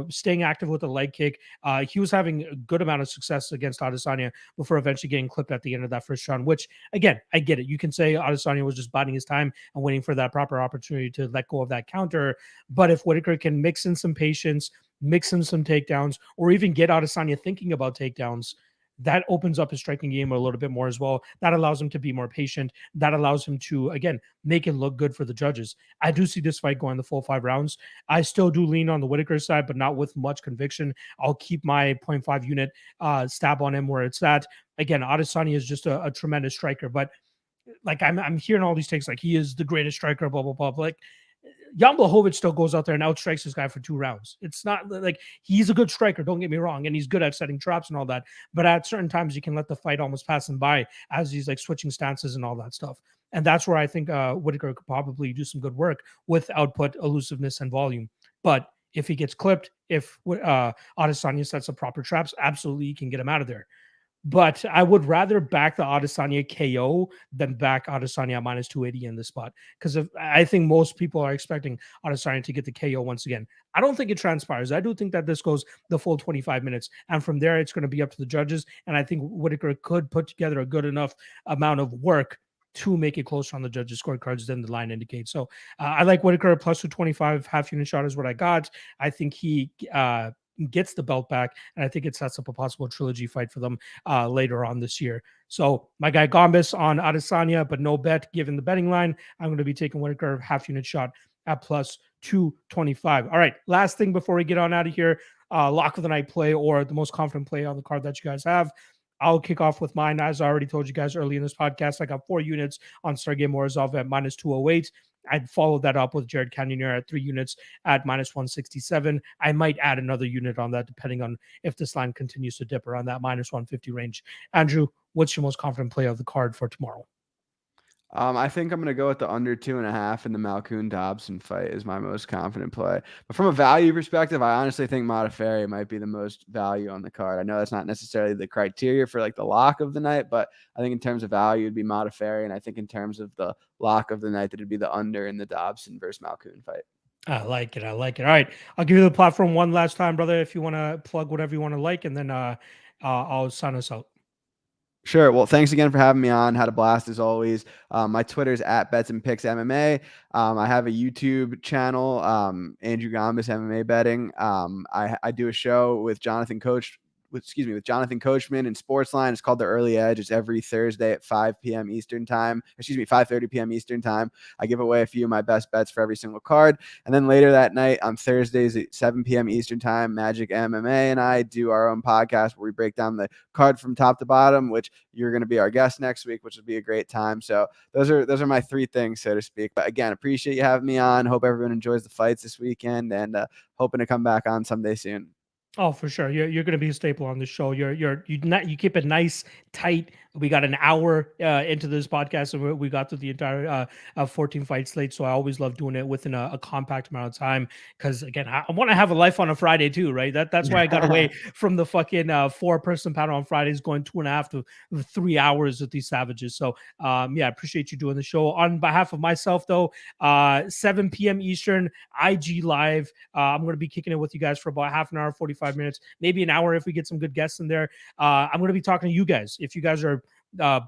staying active with the leg kick, he was having a good amount of success against Adesanya before eventually getting clipped at the end of that first round, which again, I get it. You can say Adesanya was just biding his time and waiting for that proper opportunity to let go of that counter. But if Whittaker can mix in some patience, mix in some takedowns, or even get Adesanya thinking about takedowns, that opens up his striking game a little bit more as well. That allows him to be more patient. That allows him to, again, make it look good for the judges. I do see this fight going the full 5 rounds. I still do lean on the Whittaker side, but not with much conviction. I'll keep my 0.5 unit stab on him where it's at. Again, Adesanya is just a tremendous striker, but like I'm hearing all these takes like he is the greatest striker, blah, blah, blah. Like Jan Blachowicz still goes out there and outstrikes this guy for 2 rounds. It's not like he's a good striker, don't get me wrong, and he's good at setting traps and all that. But at certain times, you can let the fight almost pass him by as he's like switching stances and all that stuff. And that's where I think Whittaker could probably do some good work with output, elusiveness, and volume. But if he gets clipped, if Adesanya sets up proper traps, absolutely you can get him out of there. But I would rather back the Adesanya KO than back Adesanya at minus 280 in this spot. Because I think most people are expecting Adesanya to get the KO once again. I don't think it transpires. I do think that this goes the full 25 minutes. And from there, it's going to be up to the judges. And I think Whittaker could put together a good enough amount of work to make it closer on the judges' scorecards than the line indicates. So I like Whittaker plus 225, half unit shot is what I got. I think he gets the belt back, and I think it sets up a possible trilogy fight for them later on this year. So my guy Gombas on Adesanya, but no bet given the betting line. I'm going to be taking Whittaker half unit shot at plus 225. All right, last thing before we get on out of here, lock of the night play or the most confident play on the card that you guys have. I'll kick off with mine. As I already told you guys early in this podcast, I got 4 units on Sergey Morozov at minus 208. I'd follow that up with Jared Cannonier at 3 units at minus 167. I might add another unit on that depending on if this line continues to dip around that minus 150 range. Andrew, what's your most confident play of the card for tomorrow? I think I'm going to go with the under 2.5 in the Malkoun Dobson fight is my most confident play. But from a value perspective, I honestly think Modafferi might be the most value on the card. I know that's not necessarily the criteria for like the lock of the night, but I think in terms of value, it'd be Modafferi. And I think in terms of the lock of the night, that it'd be the under in the Dobson versus Malkoun fight. I like it. All right. I'll give you the platform one last time, brother, if you want to plug whatever you want to like, and then I'll sign us out. Sure. Well, thanks again for having me on. Had a blast as always. My Twitter's at Bets and Picks MMA. I have a YouTube channel, Andrew Gombas MMA Betting. I do a show with Jonathan Coachman and Sportsline. It's called The Early Edge. It's every Thursday at 5 p.m. Eastern time. 5:30 p.m. Eastern time. I give away a few of my best bets for every single card. And then later that night on Thursdays at 7 p.m. Eastern time, Magic MMA and I do our own podcast where we break down the card from top to bottom, which you're going to be our guest next week, which will be a great time. So those are my 3 things, so to speak. But again, appreciate you having me on. Hope everyone enjoys the fights this weekend, and hoping to come back on someday soon. Oh, for sure. You're going to be a staple on the show. You keep it nice, tight. We got an hour into this podcast, and we got through the entire 14 fight slate. So I always love doing it within a compact amount of time. Because again, I want to have a life on a Friday too, right? That's why I got away from the fucking 4-person panel on Fridays, going 2.5 to 3 hours with these savages. So I appreciate you doing the show. On behalf of myself, though, 7 p.m. Eastern, IG Live. I'm going to be kicking it with you guys for about half an hour, 45 minutes, maybe an hour if we get some good guests in there. I'm going to be talking to you guys. If you guys are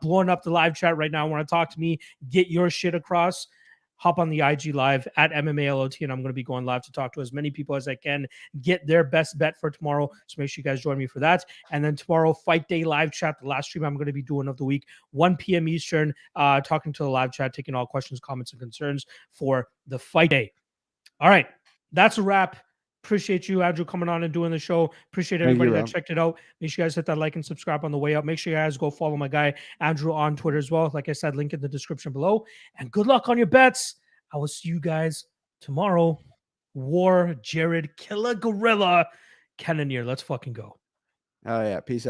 blowing up the live chat right now. Want to talk to me? Get your shit across. Hop on the IG live at MMALOT, and I'm going to be going live to talk to as many people as I can, get their best bet for tomorrow. So make sure you guys join me for that. And then tomorrow, Fight Day live chat, the last stream I'm going to be doing of the week, 1 p.m. Eastern, talking to the live chat, taking all questions, comments, and concerns for the Fight Day. All right, that's a wrap. Appreciate you, Andrew, coming on and doing the show. Appreciate everybody that checked it out. Make sure you guys hit that like and subscribe on the way up. Make sure you guys go follow my guy, Andrew, on Twitter as well. Like I said, link in the description below. And good luck on your bets. I will see you guys tomorrow. War, Jared, Killer Gorilla, Cannonier. Let's fucking go. Oh, yeah. Peace out.